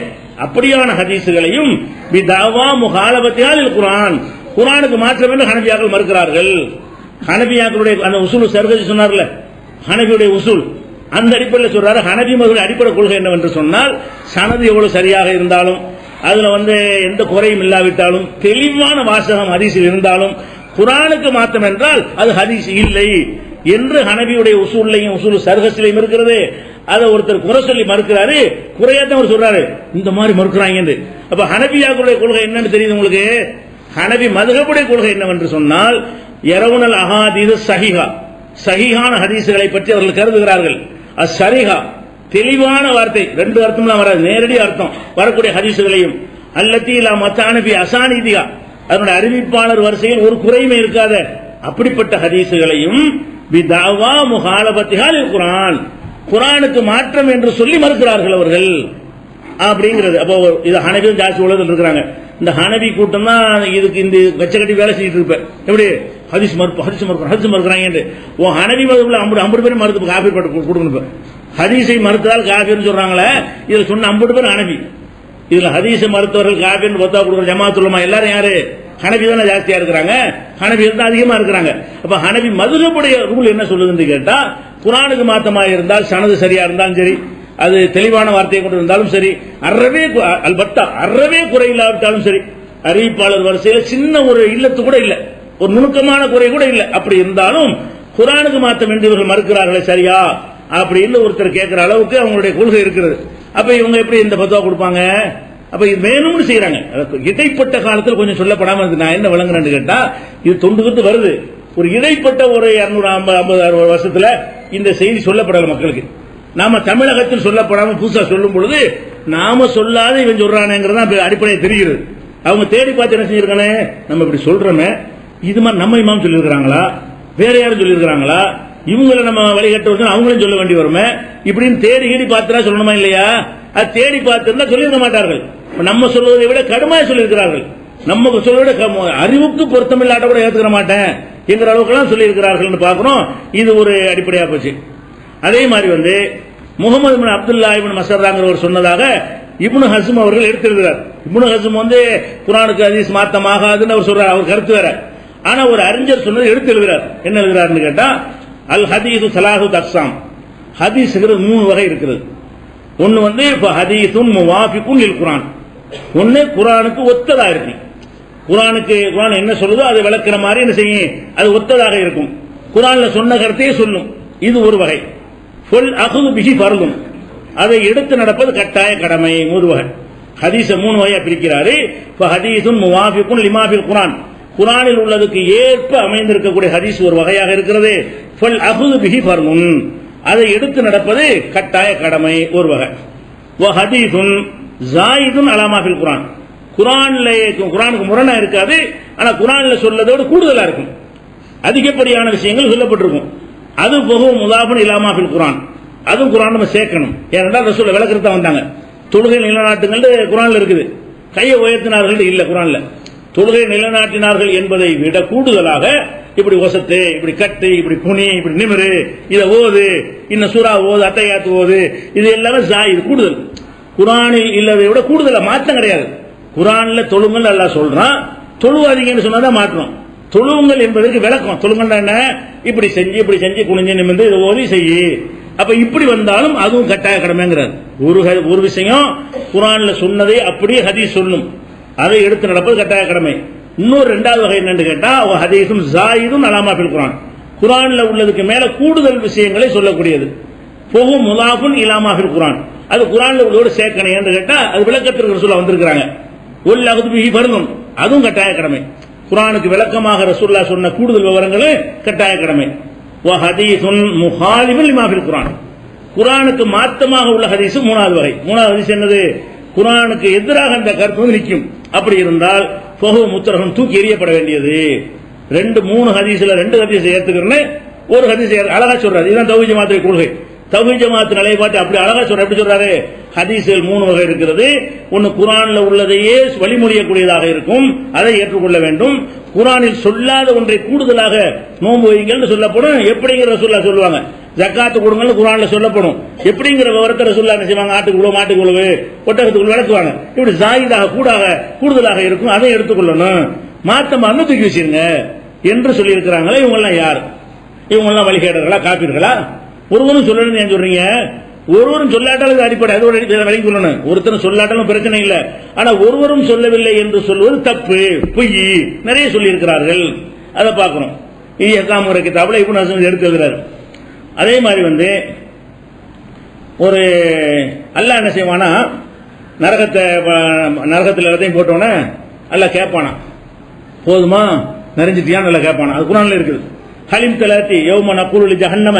அப்படியான ஹதீசுகளையும் பிதாவா முகாலபத்தியால் குர்ஆன், குர்ஆனுக்கு மாற்றம் என்று ஹனபியாக்கள் மறுக்கிறார்கள். ஹனபியாக்களுடைய அந்த உசூல் சர்வஜி சொன்னார்ல, ஹனபியுடைய உசூல் அந்த அடிப்படையில் சொல்றாரு. ஹனபி மதுரை அடிப்படை கொள்கை என்னவென்று சொன்னால், சனது எவ்வளவு சரியாக இருந்தாலும், அதுல வந்து எந்த குறையும் இல்லாவிட்டாலும், தெளிவான வாசகம் ஹதீஸில் இருந்தாலும், குர்ஆனுக்கு மாற்றம் என்றால் அது ஹதீஸ் இல்லை என்று ஹனபியுடைய உசூல்லையும் உசூல் சர்ஹஸ்லையும் இருக்கிறது. அதை ஒருத்தர் குறை சொல்லி மறுக்கிறாரு. குறையாத்தான் அவர் சொல்றாரு, இந்த மாதிரி மறுக்கிறாங்க. அப்ப ஹனபியாக்களுடைய கொள்கை என்னன்னு தெரியுது உங்களுக்கு? ஹனபி மதுஹபுடைய கொள்கை என்னவென்று சொன்னால், யரவுனல் அஹாதீஸ் சஹீஹா, சஹீஹான ஹதீசுகளை பற்றி அவர்கள் கருதுகிறார்கள். அஸ்ஸரீஹா, தெளிவான வார்த்தை, 2 அர்த்தம்லாம் வராது, நேரடி அர்த்தம் வரக்கூடிய ஹதீசுகளையும், அல்லத்தி லா மத்தான பி அசானிதிகா, அதனுடைய அறிவிப்பாளர் வரிசையில் ஒரு குறையுமே இருக்காத அப்படிப்பட்ட ஹதீசுகளையும் பிதாவா முகாலபத்திஹால் குர்ஆன், குர்ஆனுக்கு மாற்றம் என்று சொல்லி மறுக்கிறார்கள் அவர்கள் அப்படிங்கிறது. அப்போ இது ஹனபியும் ஜாஸ்தி உலகத்தில் இருக்கிறாங்க. இந்த ஹனபி கூட்டம் தான் இதுக்கு இந்த கச்ச கட்டி வேலை செஞ்சுட்டு இருப்பேன். எப்படி ஹதீஸ் மறுக்கிறாங்க. ஓ ஹனபி மதத்துல 50 பேர் மறுத்து காபி பட்டு கொடுக்கணும். ஹதீஸை மறுத்ததால் காபின்னு சொல்றாங்களே, இதுல சொன்ன 50 பேர் ஹனபி. இதுல ஹதீஸை மறுத்தவர்கள் காபின்னு பத்தா கொடுக்குற ஜமாத்துல்லமா எல்லாரும் யாரு? ஹனபி தானே ஜாஸ்தியா இருக்கிறாங்க. ஹனபி தான் அதிகமா இருக்கிறாங்க. அப்ப ஹனபி மதுஹபுடைய ரூல் என்ன சொல்லுதுன்னு கேட்டா, குர்ஆனுக்கு மாத்தமா இருந்தால், சனது சரியா இருந்தாலும் சரி, அது தெளிவான வார்த்தையை கொண்டு இருந்தாலும் சரி, அறவே குறை இல்லாவிட்டாலும் சரி, அறிவிப்பாளர் வரிசையில் சின்ன ஒரு இல்லத்து கூட இல்ல, ஒரு நுணுக்கமான குறை கூட இல்ல, அப்படி இருந்தாலும் குர்ஆனுக்கு மாத்தம் என்று இவர்கள் மறுக்கிறார்களே சரியா அப்படின்னு ஒருத்தர் கேட்கிற அளவுக்கு அவங்களுடைய கொள்கை இருக்கிறது. அப்ப இவங்க எப்படி இந்த பத்துவா கொடுப்பாங்க? அப்ப இது வேணும்னு செய்யறாங்க. இடைப்பட்ட காலத்தில் கொஞ்சம் சொல்லப்படாம இருக்கு. நான் என்ன விளங்குறேன்னு கேட்டா, இது தொண்டுகிட்டு வருது. ஒரு இடைப்பட்ட ஒரு 250 வருஷத்துல இந்த செய்தி சொல்லப்படல மக்களுக்கு. நாம தமிழகத்தில் சொல்லப்படாம புதுசா சொல்லும் பொழுது நாம சொல்லாத இவன் சொல்றானேங்கிறதா அடிப்படையை தெரிகிறது. அவங்க தேடி பார்த்து என்ன செஞ்சிருக்கானே, நம்ம இப்படி சொல்றோமே, இது மாதிரி நம்ம இமாம் சொல்லியிருக்கிறாங்களா, வேற யாரும் சொல்லியிருக்கிறாங்களா, இவங்களை நம்ம வழிகட்ட அவங்களும் சொல்ல வேண்டி வருமே, இப்படின்னு தேடி பார்த்துட்டா சொல்லணுமா இல்லையா? அது தேடி பார்த்திருந்தா சொல்லியிருக்க மாட்டார்கள். நம்ம சொல்வதை விட கடுமையா சொல்லியிருக்கிறார்கள். நம்ம சொல்வதை விட அறிவுக்கு பொருத்தமில்லாட்ட கூட ஏற்றுக்க மாட்டேன் என்கிற அளவுக்கு சொல்லி இருக்கிறார்கள் பார்க்கிறோம். இது ஒரு அடிப்படையா போச்சு. அதே மாதிரி வந்து முகமது பின் அப்துல்லா இப்னு மஸ்அதாங்கிறவர் சொன்னதாக இப்னு ஹஸ்ம் அவர்கள் எடுத்திருக்கிறார். இப்னு ஹஸ்ம் வந்து குர்ஆனுக்கு ஹதீஸ் மாத்தமாகாதுன்னு அவர் சொல்றார், அவர் கருத்து வேற. ஆனா ஒரு அறிஞர் சொன்னதை எடுத்து எழுதுகிறார். என்ன எழுதுகிறார்னு கேட்டா, அல் ஹதீஸு ஸலாஹு அக்ஸாம், ஹதீஸ்ங்கிறது 3 வகை இருக்கிறது. ஒன்னு வந்து ஹதீஸுன் முவாஃபிகுன் லில் குர்ஆன், ஒன்னு குர்ஆனுக்கு ஒத்ததா இருக்கு. குர்ஆன் என்ன சொல்லுதோ அதை விளக்குற மாதிரி என்ன செய்யும், அது ஒத்ததாக இருக்கும். குர்ஆன்ல சொன்ன கருத்தையே சொல்லும், இது ஒரு வகை. ஃபுல் அஹ்து பிஹி ஃபர்துன், அதை எடுத்து நடப்பது கட்டாய கடமை, ஒரு வகை. ஹதீஸ 3 வகையா பிரிக்கிறாரு. ஹதீஸுன் முவாஃபிகுன் லிமா ஃபில் குர்ஆன், குர்ஆனில் உள்ளதுக்கு ஏற்ப அமைந்திருக்கக்கூடிய ஹதீஸ் ஒரு வகையாக இருக்கிறது. ஃபுல் அஹ்து பிஹி ஃபர்துன், அதை எடுத்து நடப்பது கட்டாய கடமை, ஒரு வகை. வ ஹதீஸுன் ஜாயிதுன் அலா மா ஃபில் குர்ஆன், குர்ஆனுக்கு முரணா இருக்காது, ஆனா குர்ஆன்ல சொல்லதோடு கூடுதலா இருக்கும், அதிகப்படியான விஷயங்கள் சொல்லப்பட்டிருக்கும். அது போக முதாஃபன் இலா மா ஃபில் குர்ஆன், அதுவும் குர்ஆன் நம்ம சேர்க்கணும். ஏனென்றால் ரசூல் விளக்கறத வந்தாங்க, தொழுகை நிலநாட்டுங்கள் குர்ஆன்ல இருக்குது, கையை உயர்த்தினார்கள் இல்ல குர்ஆன்ல, தொழுகை நிலைநாட்டினார்கள் என்பதை விட கூடுதலாக இப்படி ஒசத்து, இப்படி கட்டு, இப்படி புனி, இப்படி நிமிரு, இதை ஓது, இன்னும் சூரா ஓது, அத்தையாத்து ஓது, இது எல்லாமே இது கூடுதல். குரானில் இல்லதை விட கூடுதல மாற்றம் கிடையாது. குரான்ல தொழுங்கள் அல்லாஹ் சொல்றான், தொழுவாதீங்கன்னு சொன்னதான் மாற்றம். தொழுவுங்கள் என்பதற்கு விளக்கம். தொழுங்கண்டா என்ன? இப்படி செஞ்சு குனிஞ்சு நிமிர்ந்து இதை ஓதி செய்யி. அப்ப இப்படி வந்தாலும் அதுவும் கட்டாய கடமைங்கிறார். ஒரு விஷயம் குரான்ல சொன்னதை அப்படியே ஹதீஸ் சொல்லும், அதை எடுத்து நடப்பது கட்டாய கடமை. இன்னொரு இரண்டாவது வகை என்னன்னு கேட்டா, ஹதீஸும் ஜாயிதும் அலாமா ஃபில் குரான், குரான்ல உள்ளதுக்கு மேல கூடுதல் விஷயங்களை சொல்லக்கூடியது. பொகு முலாஃபுன் இலாமா ஃபில் குரான், அது குரான்ல உள்ளதோடு சேர்க்கணும் என்று கேட்டா அது விளக்கத்திற்கு ரசூலுல்லாஹ் வந்திருக்காங்க. ஒல்லாஹு பிஹி ஃபர்துன், அதுவும் கட்டாய கடமை. குரானுக்கு விளக்கமாக ரசூலுல்லாஹ் சொன்ன கூடுதல் விவரங்களே கட்டாய கடமை. வ ஹதீஸுன் முஹாலிஃபுன் லிமா ஃபில் குரான், குரானுக்கு மாற்றமாக உள்ள ஹதீஸ் மூணாவது வகை. மூணாவது ஹதீஸ் என்னது? குரானுக்கு எதிராக அந்த கருத்து நிற்கும். அப்படி இருந்தால் ஃபஹு முத்ரஹுன், தூக்கி எறியப்பட வேண்டியது. 2-3 ஹதீஸ்ல 2 ஹதீஸ் ஏத்துக்கிறேன்னு ஒரு ஹதீஸ் அழகா சொல்றாரு. இதுதான் தௌஹீத் ஜமாத்துடைய கொள்கை. தௌஹீத் ஜமாத் நிலைப்பாட்டு அப்படி அழகா சொல்ற. எப்படி சொல்றாரு? ஹதீஸ்கள் 3 வகை இருக்கிறது. ஒன்னு குரான்ல உள்ளதையே வழிமொழியக்கூடியதாக இருக்கும், அதை ஏற்றுக்கொள்ள வேண்டும். குரானில் சொல்லாத ஒன்றை கூடுதலாக நோன்பு வைங்கள்னு சொல்லப்படும். எப்படிங்கிற ரசூலுல்லாஹ் சொல்லுவாங்க. ஜக்காத்து கொடுங்கன்னு குரான்ல சொல்லப்படும். எப்படிங்கிற விவரத்தை ரசூலுல்லாஹ் என்ன செய்வாங்க? ஆட்டுக்கு உழவு, மாட்டுக்கு உழவு, ஒட்டகத்துக்கு விளக்குவாங்க. இப்படி ஜாயிதாக கூடுதலாக இருக்கும், அதை எடுத்துக்கொள்ளணும். மாத்தமா தூக்கி வச்சிருங்க என்று சொல்லி இருக்கிறாங்களே. இவங்க எல்லாம் யார்? இவங்க எல்லாம் வழிகேடர்களா, காப்பீர்களா? ஒருவரும் சொல்லணும்னு ஏன் சொல்றீங்க? ஒருவரும் சொல்லாட்டாலும் அடிப்படை, அதோட விளங்கி சொல்லணும். ஒருத்தரும் சொல்லாட்டாலும் பிரச்சனை இல்லை. ஆனா ஒருவரும் சொல்லவில்லை என்று சொல்வது தப்பு, பொய் நிறைய சொல்லி இருக்கிறார்கள். அதை பார்க்கணும். இது எக்காமுறை கிதாபுல இப்னு ஹஸம் எடுத்து எழுதுறாரு. அதே மாதிரி ஒரு அல்லாஹ் என்ன செய்வானா, நரகத்தில் எல்லாத்தையும் போட்டோன்னே அல்லாஹ் கேட்பானா, போதுமா நிறைஞ்சிட்டியான்னு நல்லா கேட்பானா. அது குர்ஆன்ல இருக்குது. ஹலிம் தலாத்தி யௌம நகூலு லி ஜஹன்னம,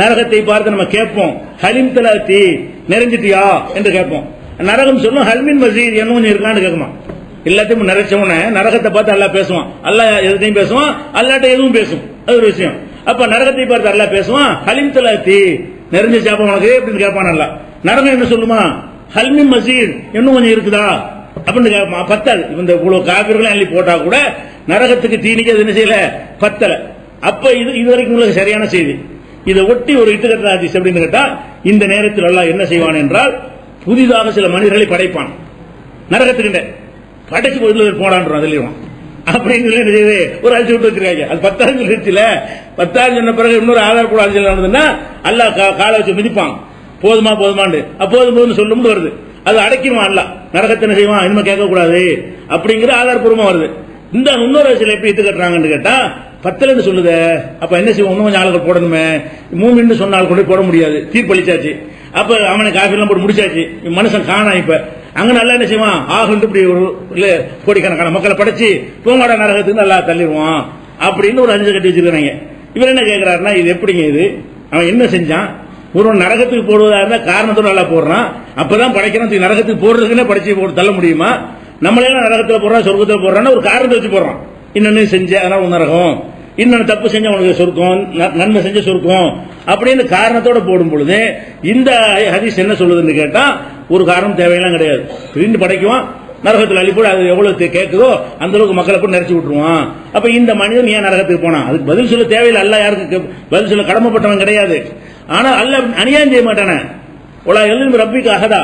நரகத்தை பார்த்து நம்ம கேட்போம், ஹலிம் தலாத்தி நிறைஞ்சிட்டியா என்று கேட்போம். நரகம் சொல்லும் ஹல்மின் மசீத், என்ன கொஞ்சம் இருக்கான்னு கேட்குமா. எல்லாத்தையும் நிறைச்சவன நரகத்தை பார்த்து அல்லாஹ் பேசுவான். அல்லாஹ் எதையும் பேசுவான், அல்லாட்ட எதுவும் பேசும். அது ஒரு விஷயம். அப்ப நரகத்தை பார்த்து அல்லாஹ் பேசுவான், ஹலிம் தலாத்தி நிறைஞ்ச சாப்பம் உனக்கு அப்படின்னு கேட்பான். அல்லாஹ் நரகம் என்ன சொல்லுமா? ஹல்மின் மசீத், இன்னும் கொஞ்சம் இருக்குதா அப்படின்னு கேட்பான். பத்தாது. இந்த இவ்வளவு காபிர்களும் அள்ளி போட்டா கூட நரகத்துக்கு தீனிக்கு அது என்ன செய்யல, பத்தல. அப்ப இதுவரைக்கும் உங்களுக்கு சரியான செய்தி. இதை ஒட்டி ஒரு இட்டுக்கட்ட ஹதீஸ் அப்படின்னு கேட்டா, இந்த நேரத்தில் அல்லாஹ் என்ன செய்வான் என்றால், புதிதாக சில மனிதர்களை படைப்பான். நரகத்துக்கிட்ட படைச்சு போய் போடான்றான், அதுலயும் அப்படின்னு சொல்லி என்ன செய்யுது, ஒரு அழிச்சு விட்டு வச்சிருக்காங்க. அது 10,000 சொல்லிச்சுல, 10,000 சொன்ன பிறகு இன்னொரு ஆதார் கூட அழிச்சு நடந்ததுன்னா அல்லாஹ் காலை வச்சு மிதிப்பான். போதுமாண்டு போதும் சொல்லும் வருது. அது அடைக்குமா அல்லாஹ், நரகத்தை என்ன செய்வான், இனிமே கேட்கக்கூடாது அப்படிங்கிற ஆதாரப்பூர்வமா வருது. இந்த இன்னொரு சில எப்படி இட்டு கட்டுறாங்கன்னு கேட்டா, 10 சொல்லுத. அப்ப என்ன செய்வோம், இன்னும் கொஞ்சம் ஆளுகள் போடணுமே. மூமின்னு சொன்னால் கொண்டு போட முடியாது, தீர்ப்பளிச்சாச்சு. அப்ப அவனை காஃபிலாம் போட்டு முடிச்சாச்சு, மனுஷன் காணா. இப்ப அங்க நல்லா என்ன செய்வான், ஆகுண்டு இப்படி ஒரு கோடிக்கணக்கான மக்களை படைச்சு பூங்காட நரகத்துக்கு நல்லா தள்ளிடுவான் அப்படின்னு ஒரு அஞ்சு கட்டி வச்சிருக்காங்க. இவர் என்ன கேட்கிறாருன்னா, இது எப்படிங்க, இது அவன் என்ன செஞ்சான்? ஒருவன் நரகத்துக்கு போடுவதா இருந்தா காரணத்தோட நல்லா போடுறான், அப்பதான் படைக்கிறான். நரகத்துக்கு போடுறதுக்குன்னே படைச்சு போட்டு தள்ள முடியுமா? நம்மளெல்லாம் நரகத்துல போடுறான், சொர்க்கத்துல போடுறான்னு ஒரு காரணத்தை வச்சு போடுறான். இன்னொன்னு செஞ்ச அதனால உன் நரகம், இன்னொன்னு தப்பு செஞ்ச உனக்கு சொர்க்கம், நன்மை செஞ்ச சொர்க்கம் அப்படின்னு காரணத்தோட போடும் பொழுது இந்த ஹதீஸ் என்ன சொல்லுதுன்னு கேட்டா, ஒரு காரணம் தேவையெல்லாம் கிடையாது. பிரிந்து படைக்குவான், நரகத்தில் அள்ளி போட, அது எவ்வளவு கேட்குதோ அந்த அளவுக்கு மக்களை போய் நிறைச்சு விட்டுருவான். அப்ப இந்த மனிதன் ஏன் நரகத்துக்கு போனான்? அதுக்கு பதில் சொல்ல தேவையில்லை. அல்லாஹ் யாருக்கு பதில் சொல்ல கடமைப்பட்டவன் கிடையாது. ஆனா அல்லாஹ் அநியாயம் செய்ய மாட்டானே. உலா எழுந்து ரப்பிக்கு அகதா,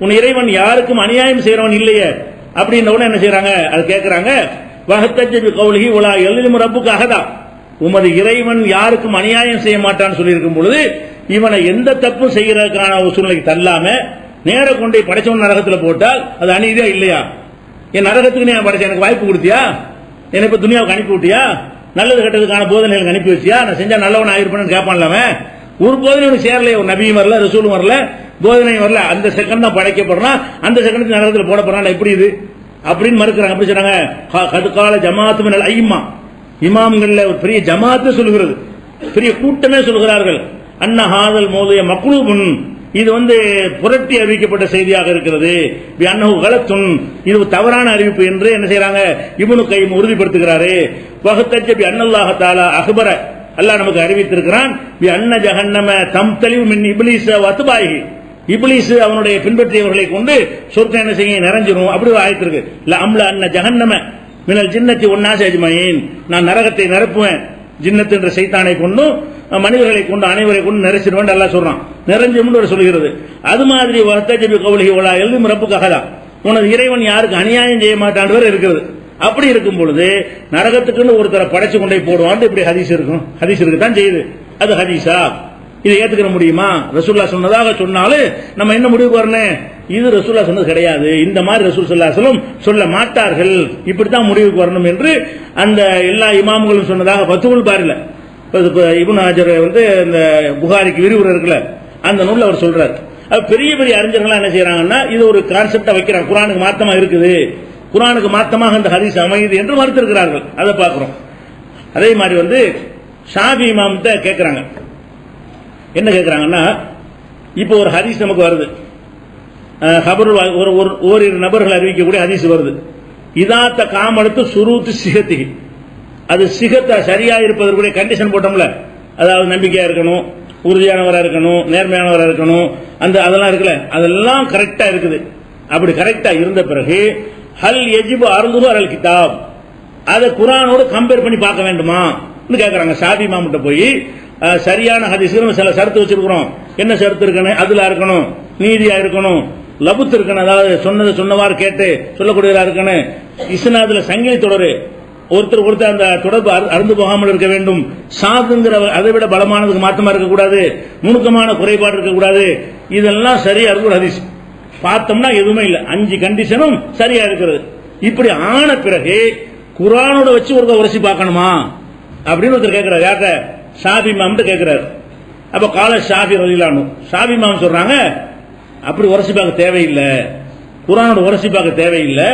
உன் இறைவன் யாருக்கும் அநியாயம் செய்யறவன் இல்லையே அப்படின்ற உடனே என்ன செய்யறாங்க, அது கேட்கிறாங்க. வஹத்தஜ்ஜி கௌலிஹி உலா எழுந்து ரப்புக்கு அகதா, உமது இறைவன் யாருக்கும் அநியாயம் செய்ய மாட்டான்னு சொல்லி இருக்கும் பொழுது இவனை எந்த தப்பும் செய்யறதுக்கான ஒரு சூழ்நிலைக்கு தள்ளாம நேர கொண்டு படைச்சவன் நரகத்துல போட்டால் அது அநீதியா இல்லையா? என் நரகத்துக்கு நீ படைச்ச எனக்கு வாய்ப்பு கொடுத்தியா? என்னை இப்ப துனியாவுக்கு அனுப்பி விட்டியா? நல்லது கெட்டதுக்கான போதனைகளுக்கு அனுப்பி வச்சியா? நான் செஞ்சா நல்லவன் ஆயிருப்பேன்னு கேட்பான்ல. ஒரு போதனை உனக்கு சேரலையே, ஒரு நபியும் வரல, ரசூலும் வரல, போதனையும் வரல. அந்த செகண்ட் தான் படைக்கப்படுறான், அந்த செகண்ட் நரகத்தில் போடப்படுறான். எப்படி இது அப்படின்னு மறுக்கிறாங்க. எப்படி சொன்னாங்க? கதுகால ஜமாத்து மினல் ஐம்மா, இமாம்கள்ல ஒரு பெரிய ஜமாத்து சொல்லுகிறது, பெரிய கூட்டமே சொல்கிறார்கள். அன்ன ஹாதல் மோதிய மக்லூபுன், இது புரட்டி அறிவிக்கப்பட்ட செய்தியாக இருக்கிறது. பி அன்னஹு கலத்துன், இது தவறான அறிவிப்பு என்று என்ன செய்யறாங்க, இப்னு கைம் உறுதிப்படுத்துகிறாரு. வஹத்தஜ்ஜ பி அன்னல்லாஹ தஆலா அக்பர, அல்லாஹ் நமக்கு அறிவித்திருக்கிறான். பி அன்ன ஜஹன்னம தம்தலிவு மின் இப்லீஸ வ அத்பாஹி, இப்லீஸ் அவனுடைய பின்பற்றியவர்களை கொண்டு சொர்க்கம் என்ன செய்ய நிறைஞ்சிரும். அப்படி ஆயத்திருக்கு. ல அம்ல அன்ன ஜஹன்னம, மினல் ஜின்னத்தி ஒன்னாசி அஜ்மயின், நான் நரகத்தை நிரப்புவேன் ஜின்னத்து என்ற சைத்தானை கொண்டு மனிதர்களை கொண்டு அனைவரை கொண்டு நிறைச்சிடுவேன் அல்லாஹ் சொல்றான். நிறைஞ்சும் சொல்கிறது. அது மாதிரி வர்த்தஜபி கௌலிஹி வலா யல்லிம் ரப்புக அஹதா, உனது இறைவன் யாருக்கு அநியாயம் செய்ய மாட்டான் இருக்கிறது. அப்படி இருக்கும் பொழுது நரகத்துக்குன்னு ஒருத்தரை படைச்சு கொண்டே போடுவான் இப்படி ஹதீஸ் இருக்கும். ஹதீஸ் இருக்குதான் செய்யுது. அது ஹதீஸா? இதை ஏத்துக்கிற முடியுமா? ரசூலுல்லாஹ் சொன்னதாக சொன்னாலும் நம்ம என்ன முடிவுக்கு வரணும்? இது ரசூலுல்லாஹ் சொன்னது கிடையாது, இந்த மாதிரி ரசூல் ஸல்லல்லாஹு அலைஹி வஸல்லம் சொல்ல மாட்டார்கள், இப்படித்தான் முடிவுக்கு வரணும் என்று அந்த எல்லா இமாம்களும் சொன்னதாக ஃபத்ஹுல் பாரில இப்னு ஹஜர் இந்த புகாரிக்கு விரிவுரை இருக்குல்ல, அந்த நூல்ல அவர் சொல்றாரு. பெரிய பெரிய அறிஞர்கள் என்ன செய்யறாங்கன்னா இது ஒரு கான்செப்டா வைக்கிறாங்க, குர்ஆனுக்கு மாத்தமா இருக்குது, குர்ஆனுக்கு மாத்தமாக இந்த ஹதீஸ் அமையுது என்று மறுத்திருக்கிறார்கள். அதை பார்க்கிறோம். அதே மாதிரி ஷாஃபி இமாம்கிட்ட கேட்கிறாங்க. என்ன கேட்கிறாங்கன்னா, இப்போ ஒரு ஹதீஸ் நமக்கு வருது, ஓரிரு நபர்கள் அறிவிக்கக்கூடிய ஹதீஸ் வருது. இதாத்த காமடுத்து சுரூத்து சிகத்தி, அது சிகத்தை சரியா இருப்பதற்குரிய கண்டிஷன் போட்டோம்ல, அதாவது நம்பிக்கையா இருக்கணும், உறுதியானவரா இருக்கணும், நேர்மையானவரா இருக்கணும், அதெல்லாம் இருக்குல்ல, அதெல்லாம் கரெக்டா இருக்குது. அப்படி கரெக்டா இருந்த பிறகு ஹல் யஜிபு அர்துஹு அலல் கிதாப், அதை குர்ஆனோடு கம்பேர் பண்ணி பார்க்க வேண்டுமா கேட்கறாங்க. ஷாஃபி இமாம்கிட்ட போய் சரியான ஹதீஸ்கள் சில ஷரத்து வச்சிருக்கிறோம், என்ன ஷரத்து இருக்கணும்? அதுல இருக்கணும், நீதியா இருக்கணும், லபுத் இருக்கணும், அதாவது சொன்னது சொன்னவாறு கேட்டு சொல்லக்கூடியதா இருக்கணும், இஸ்னாதுல சங்கிலி தொடரு, ஒருத்தர் அந்த தொடர்பு அறுந்து போகாமல் இருக்க வேண்டும், சாதுங்கிற அதை விட பலமானதுக்கு மாற்றமா இருக்கக்கூடாது, நுணுக்கமான குறைபாடு இருக்கக்கூடாது, இதெல்லாம் சரியா இருக்கும் ஹதீஸ். பார்த்தோம்னா எதுவுமே இல்லை, 5 கண்டிஷனும் சரியா இருக்கிறது. இப்படி ஆன பிறகு குர்ஆனோட வச்சு ஒரு உரசி பார்க்கணுமா அப்படின்னு ஒருத்தர் கேட்கிறார். யார்கிட்ட? ஷாஃபி இமாம் கேட்கிறார். அப்ப கால ஷாஃபி ரலியல்லாஹு அன்ஹு, ஷாஃபி இமாம் சொல்றாங்க, அப்படி உரசி பார்க்க தேவையில்லை, குர்ஆனோட உரசி பார்க்க தேவையில்லை.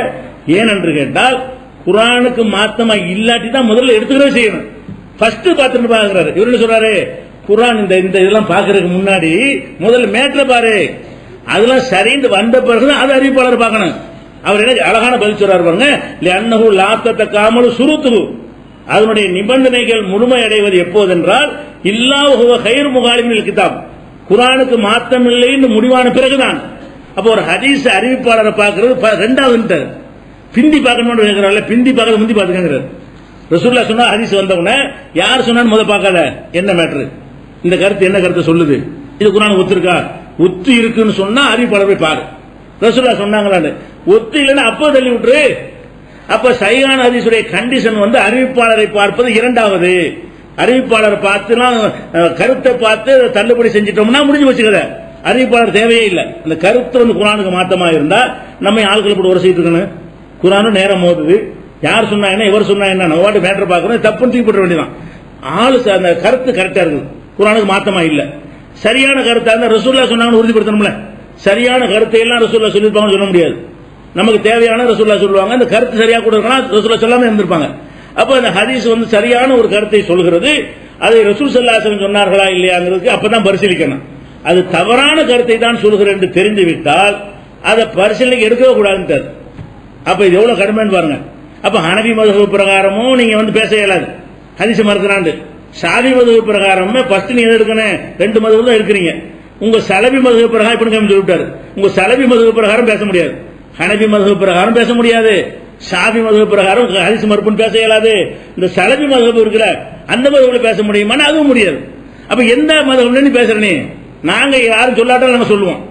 ஏனென்று கேட்டால் குர்ஆனுக்கு மாத்தமா இல்லாட்டி தான் முதல்ல எடுத்துக்கவே செய்யணும், ஃபர்ஸ்ட் பார்த்துட்டு பாக்குறாரு. இவர் என்ன சொல்றாரு? குர்ஆன் இந்த இதெல்லாம் பாக்குறதுக்கு முன்னாடி முதல்ல மேட்ல பாரு, அதெல்லாம் சரிந்து வந்த பிறகு அது அறிவிப்பாளர் பார்க்கணும். அவர் என்ன அழகான பதில் சொல்றாரு பாருங்க, லஅன்னஹு லா ததகாமலு ஷுரூத்துஹு, அதனுடைய நிபந்தனைகள் முழுமையடைவது எப்போதென்றால் இல்லாஹு ஹுவ கைரு முகாலிமில் கிதாப், குர்ஆனுக்கு மாத்தம் இல்லைன்னு முடிவான பிறகுதான். அப்ப ஒரு ஹதீஸ் அறிவிப்பாளரை பார்க்கிறது ரெண்டாவது, பிந்தி பார்க்கணும்னு கேட்கிறாள், பிந்தி பார்க்கறது முந்தி பார்த்துக்கிறார். ரசூலுல்லாஹ் சொன்னா ஹதீஸ் வந்தவன யார் சொன்னான்னு முதல்ல பார்க்காத, என்ன மேட்ரு, இந்த கருத்து என்ன கருத்து சொல்லுது, இது குர்ஆன் ஒத்துருக்கா, ஒத்து இருக்குன்னு சொன்னா அறிவிப்பாளர் போய் பாரு. ரசூலுல்லாஹ் சொன்னாங்களான்னு, ஒத்து இல்லைன்னா அப்போ தள்ளி விட்டுரு. அப்ப சஹீஹான ஹதீஸுடைய கண்டிஷன் அறிவிப்பாளரை பார்ப்பது இரண்டாவது. அறிவிப்பாளரை பார்த்துலாம் கருத்தை பார்த்து தள்ளுபடி செஞ்சிட்டோம்னா முடிஞ்சு வச்சுக்கத, அறிவிப்பாளர் தேவையே இல்லை. அந்த கருத்து குர்ஆனுக்கு மாத்தமா இருந்தா நம்ம ஆட்களை போட்டு உரசிட்டு இருக்கணும். குர்ஆனும் நேரம் மோதுது, யார் சொன்னா என்ன, இவர் சொன்னா என்ன, நம்ம வாட்டு மேட்டர் பார்க்கணும், தப்புன்னு தூக்கி போட வேண்டியதான். அந்த கருத்து கரெக்டா இருக்குது, குர்ஆனுக்கு மாத்தமா இல்ல, சரியான கருத்தா இருந்தா ரசூலுல்லாஹ் சொன்னாங்கன்னு உறுதிப்படுத்தணும்ல. சரியான கருத்தை எல்லாம் ரசூலுல்லாஹ் சொல்லிருப்பாங்கன்னு சொல்ல முடியாது. நமக்கு தேவையான ரசூலுல்லாஹ் சொல்லுவாங்க, அந்த கருத்து சரியா கூட இருக்கலாம், ரசூலுல்லாஹ் சொல்லாம இருந்திருப்பாங்க. அப்ப அந்த ஹதீஸ் சரியான ஒரு கருத்தை சொல்கிறது, அதை ரசூல் ஸல்லல்லாஹு அலைஹி வஸல்லம் சொன்னார்களா இல்லையாங்கிறதுக்கு அப்பதான் பரிசீலிக்கணும். அது தவறான கருத்தை தான் சொல்கிறேன் என்று தெரிந்து விட்டால் அதை பரிசீலனைக்கு எடுக்கவே கூடாதுன்றார். அப்ப இது எவ்வளவு கடுமைன்னு பாருங்க. அப்ப ஹனபி மதுஹப் பிரகாரமும் நீங்க பேச இயலாது, ஹதீஸ் மறுக்கிறாண்டு. ஷாஃபி மதுஹப் பிரகாரமே ஃபர்ஸ்ட் நீங்க எடுக்கணும், 2 மதுஹப் தான் இருக்கிறீங்க. உங்க சலபி மதுஹப் பிரகாரம் இப்படி சொல்லிவிட்டாரு, உங்க சலபி மதுஹப் பிரகாரம் பேச முடியாது, ஹனபி மதுஹப் பிரகாரம் பேச முடியாது, ஷாஃபி மதுஹப் பிரகாரம் ஹதீஸ் மறுப்புன்னு பேச இயலாது. இந்த சலபி மதுஹப் இருக்குல்ல, அந்த மதுஹப்ல பேச முடியுமானா அதுவும் முடியாது. அப்ப எந்த மதுஹப்ல நீ பேசுற? நீ நாங்க யாரும் சொல்லாட்டாலும் நம்ம சொல்லுவோம்.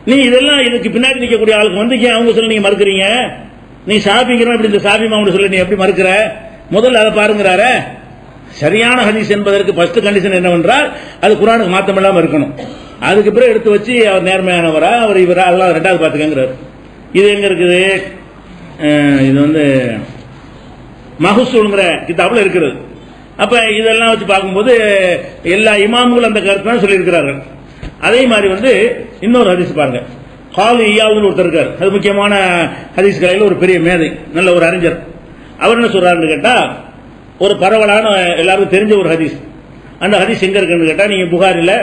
நீ இதெல்லாம் இதுக்கு பின்னாடி நிற்கக்கூடிய ஆளுக்கு ஏன் அவங்க சொல்ல நீங்க மறுக்கிறீங்க? நீ ஷாஃபிங்கிறவன் இப்படி இந்த ஷாஃபி மாமூல சொல்ல நீ எப்படி மறுக்கிற? முதல்ல அதை பாருங்கிறாரு. சரியான ஹதீஸ் என்பதற்கு ஃபர்ஸ்ட் கண்டிஷன் என்னவென்றால் அது குர்ஆனுக்கு மாத்தம் இல்லாம இருக்கணும். அதுக்கு பிறகு எடுத்து வச்சு அவர் நேர்மையானவரா அவர் இவரா எல்லாம் ரெண்டாவது பாத்துக்கங்கிறார். இது எங்க இருக்குது? இது மஹ்சூல்ங்கிற கிதாபுல இருக்கிறது. அப்ப இதெல்லாம் வச்சு பார்க்கும்போது எல்லா இமாம்களும் அந்த கருத்து தான் சொல்லியிருக்கிறார்கள். அதே மாதிரி இன்னொரு ஹதீஸ் பாருங்க, காலி இயாவுன்னு ஒருத்தர் இருக்கார், அது முக்கியமான ஹதீஸ் கலையில் ஒரு பெரிய மேதை, நல்ல ஒரு அறிஞர். அவர் என்ன சொல்றாருன்னு கேட்டா, ஒரு பரவலான எல்லாருக்கும் தெரிஞ்ச ஒரு ஹதீஸ். அந்த ஹதீஸ் எங்க இருக்குன்னு கேட்டா, நீங்க புகாரில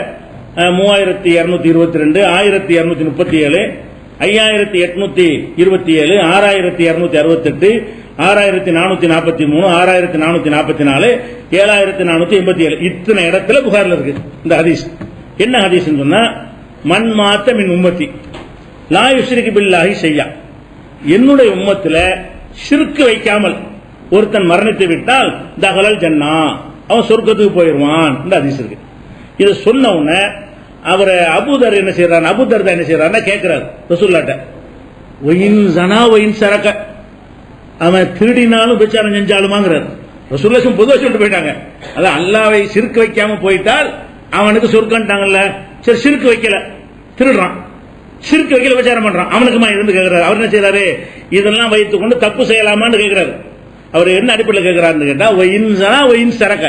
3222, 1237, 5827, 6268, 6443, 6444, 7487 இத்தனை இடத்துல புகாரில் இருக்கு இந்த ஹதீஸ். என்ன ஹதீஸ் சொன்னா, மன் மாத்த மின் உம்மத்தி லா யுஷ்ரிகு பில்லாஹி ஷையா, என்னுடைய உம்மத்துல ஷிர்க் வைக்காமல் ஒருத்தன் மரணித்து விட்டால் தகலல் ஜன்னா, அவன் சொர்க்கத்துக்கு போயிடுவான் இந்த ஹதீஸ் இருக்கு. இதை சொன்ன உடனே அவரை அபூதர் என்ன செய்யறாரு, அபூதர் தான் என்ன செய்யறாருன்னா கேட்கிறாரு ரசூலுல்லாஹ்ட்ட, ஒயின் ஜனா ஒயின் சரக, அவன் திருடினாலும் விசாரணை செஞ்சாலுமாங்கிறார். ரசூலுல்லாஹ் பொதுவாக சொல்லிட்டு போயிட்டாங்க. அதான் அல்லாஹ்வை ஷிர்க் வைக்காம போயிட்டால் அவனுக்கு சொர்க்கம்ட்டாங்கல்ல. சரி, ஷிர்க் வைக்கல, திருடுறான், ஷிர்க் வைக்கல, விசாரம் பண்றான், அவனுக்குமா இருந்து கேட்கிறாரு. அவர் என்ன செய்யறாரு, இதெல்லாம் வைத்துக் கொண்டு தப்பு செய்யலாமான்னு கேட்கிறாரு. அவர் என்ன அடிப்படையில் கேட்கிறாருன்னு கேட்டா, ஒயின் ஜனா ஒயின் சரக,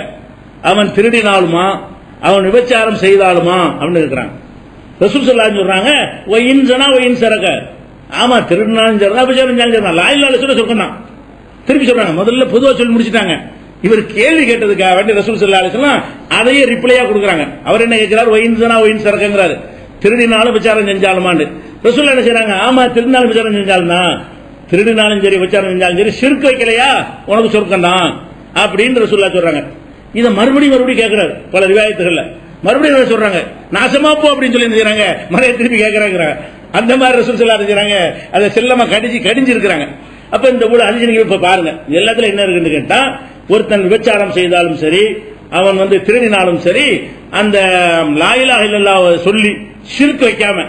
அவன் திருடினாலுமா அவன் விபச்சாரம் செய்தாலுமா அப்படின்னு கேட்கிறாங்க. ரசூல் ஸல்லல்லாஹு அலைஹி சொல்றாங்க, ஒயின் ஜனா ஒயின் சரக, ஆமா திருடினாலும் சரிதான் விபச்சாரம் செஞ்சாலும் லா இலாஹ இல்லல்லாஹ் சொர்க்கம் தான். திருப்பி சொல்றாங்க, முதல்ல பொதுவா சொல்லி முடிச்சிட்டாங்க. இவர் கேள்வி கேட்டதுக்காக வேண்டி ரசூல் ஸல்லல்லாஹு அலைஹி வஸல்லம் அதையே ரிப்ளையா கொடுக்குறாங்க. அவர் என்ன கேட்கிறார், ஒயின் ஜனா ஒயின் சரகங்கிறாரு, திருடினாலும் விபச்சாரம் செஞ்சாலுமான்னு. ரசூல் என்ன செய்றாங்க, ஆமா திருடினாலும் விபச்சாரம் செஞ்சாலும் தான், திருடினாலும் சரி விபச்சாரம் செஞ்சாலும் சரி ஷிர்க் வைக்கலையா உனக்கு சொர்க்கம் தான் அப்படின்னு ரசூலுல்லாஹ் சொல்றாங்க. இதை மறுபடியும் கேட்கிறாரு பல ரிவாயத்துகள்ல. மறுபடியும் என்ன சொல்றாங்க, நாசமா போ அப்படின்னு சொல்லி என்ன செய்றாங்க, மறைய திருப்பி கேட்கறாங்க. அந்த மாதிரி ரசூல் ஸல்லல்லாஹு அலைஹி செய்றாங்க, அதை செல்லமா கடிஞ்சு இருக்கிறாங்க. அப்ப இந்த கூட அதிர்ச்சி நீங்க இப்ப பாருங்க, எல்லாத்துல என்ன இருக்குன்னு கேட்டா, ஒருத்தன் விபச்சாரம் செய்தாலும் சரி, அவன் திருடினாலும் சரி, அந்த லா இலாஹ இல்லல்லாஹ் சொல்லி ஷிர்க் வைக்காம